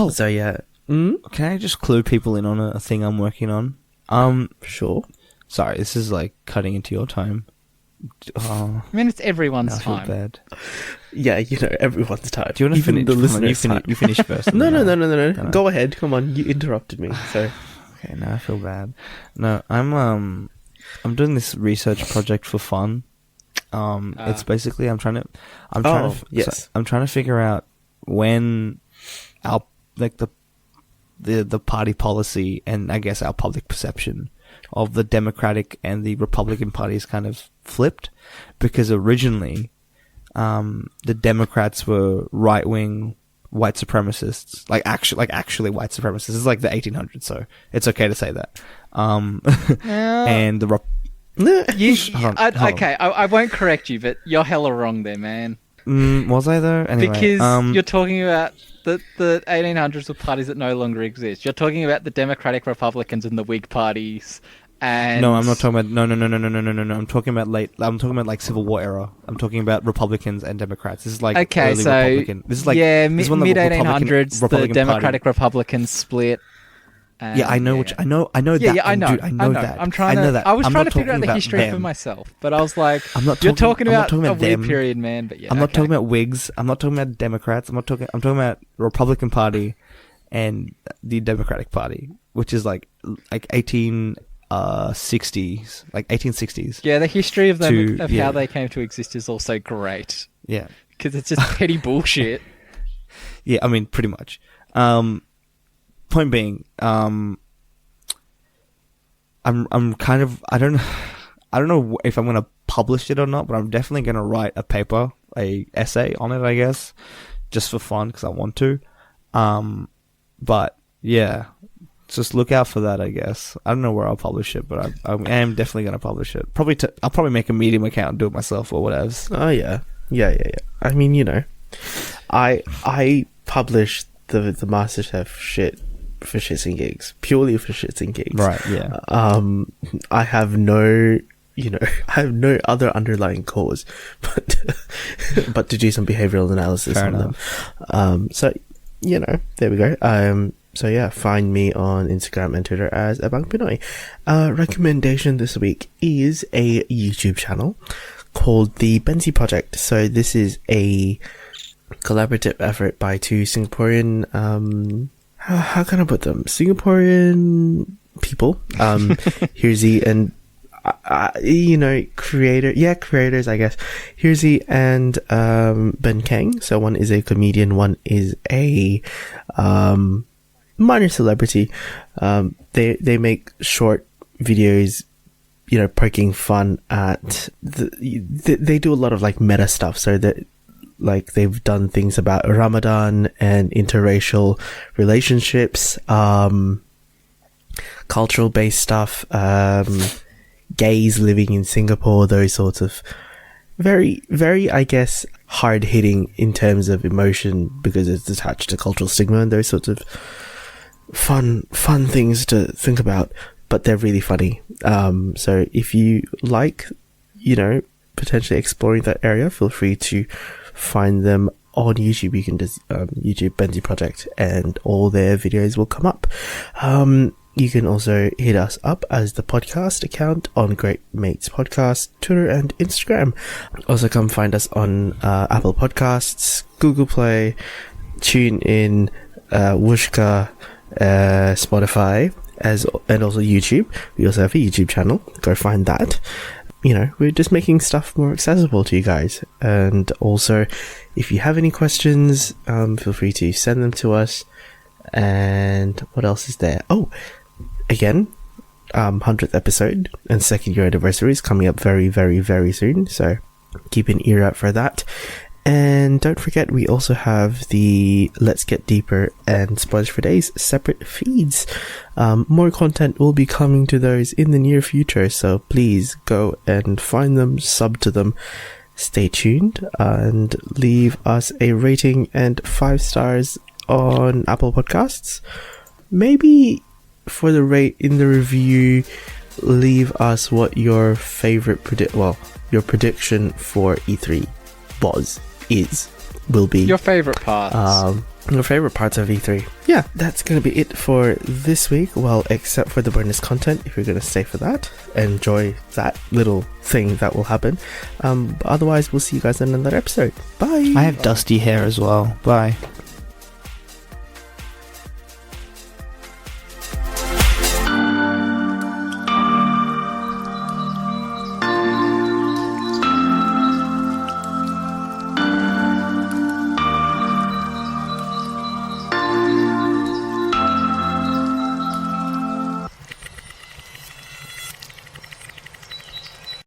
So yeah. Can I just clue people in on a thing I'm working on? Sure. Sorry, this is like cutting into your time. I mean, it's everyone's time. I feel bad. Yeah, everyone's time. Do you want to finish? The listeners' time. You finish first. No. Go ahead. Come on. You interrupted me. So. Okay, now I feel bad. No, I'm doing this research project for fun. It's basically I'm trying to figure out when our the party policy and I guess our public perception of the Democratic and the Republican parties kind of flipped, because originally the Democrats were right-wing white supremacists, like actually white supremacists. This is like the 1800s, so it's okay to say that. And the okay, I won't correct you, but you're hella wrong there, man. Was I though? Anyway, because you're talking about the 1800s with parties that no longer exist. You're talking about the Democratic Republicans and the Whig parties. And no, I'm not talking about no. I'm talking about like Civil War era. I'm talking about Republicans and Democrats. This is like early Republican. This is like mid 1800s. The Democratic Republicans split. Yeah, I know. I know that. Yeah, I know. Dude, I know that. I was trying to figure out the history for myself, but I was like, you're talking about a weird period, man. But yeah, I'm not talking about Whigs. I'm not talking about Democrats. I'm talking about the Republican Party and the Democratic Party, which is like 1860s, like 1860s. Yeah, the history of them how they came to exist is also great. Yeah, because it's just petty bullshit. Yeah, I mean, pretty much. Point being, I'm kind of, I don't know if I'm gonna publish it or not, but I'm definitely gonna write a essay on it, I guess, just for fun because I want to. But yeah, just look out for that, I guess. I don't know where I'll publish it, but I am definitely going to publish it. I'll probably make a Medium account and do it myself or whatever. Oh, yeah. Yeah. I mean, you know, I published the MasterChef shit for shits and gigs, purely for shits and gigs. Right, yeah. I have no other underlying cause but to do some behavioral analysis on them. So, you know, there we go. So yeah, find me on Instagram and Twitter as Abang Pinoy. Recommendation this week is a YouTube channel called The Benzi Project. So this is a collaborative effort by two Singaporean, how can I put them? Singaporean people. Hirzi and, you know, creators, I guess. Hirzi and Ben Kang. So one is a comedian, one is a minor celebrity. They make short videos, you know, poking fun at they do a lot of like meta stuff. So that, like, they've done things about Ramadan and interracial relationships, cultural based stuff, gays living in Singapore, those sorts of very, very, I guess, hard hitting in terms of emotion because it's attached to cultural stigma and those sorts of fun things to think about, but they're really funny. So if you like, you know, potentially exploring that area, feel free to find them on YouTube. You can just YouTube Benzi Project and all their videos will come up. You can also hit us up as the podcast account on Great Mates Podcast, Twitter and Instagram. Also come find us on Apple Podcasts, Google Play, TuneIn, Wooshka, Spotify, and also YouTube. We also have a YouTube channel. Go find that. You know, we're just making stuff more accessible to you guys. And also, if you have any questions, feel free to send them to us. And what else is there? Oh, again, 100th episode and 2nd year anniversary is coming up very, very, very soon. So keep an ear out for that. And don't forget, we also have the Let's Get Deeper and Spoilers for Days separate feeds. More content will be coming to those in the near future, so please go and find them, sub to them, stay tuned, and leave us a rating and 5 stars on Apple Podcasts. Maybe for the rate in the review, leave us what your favorite your prediction for E3 will be your favorite parts. Your favorite parts of E3. Yeah, that's gonna be it for this week. Well, except for the bonus content, if you're gonna stay for that, enjoy that little thing that will happen. But otherwise, we'll see you guys in another episode. Bye. I have dusty hair as well. Bye.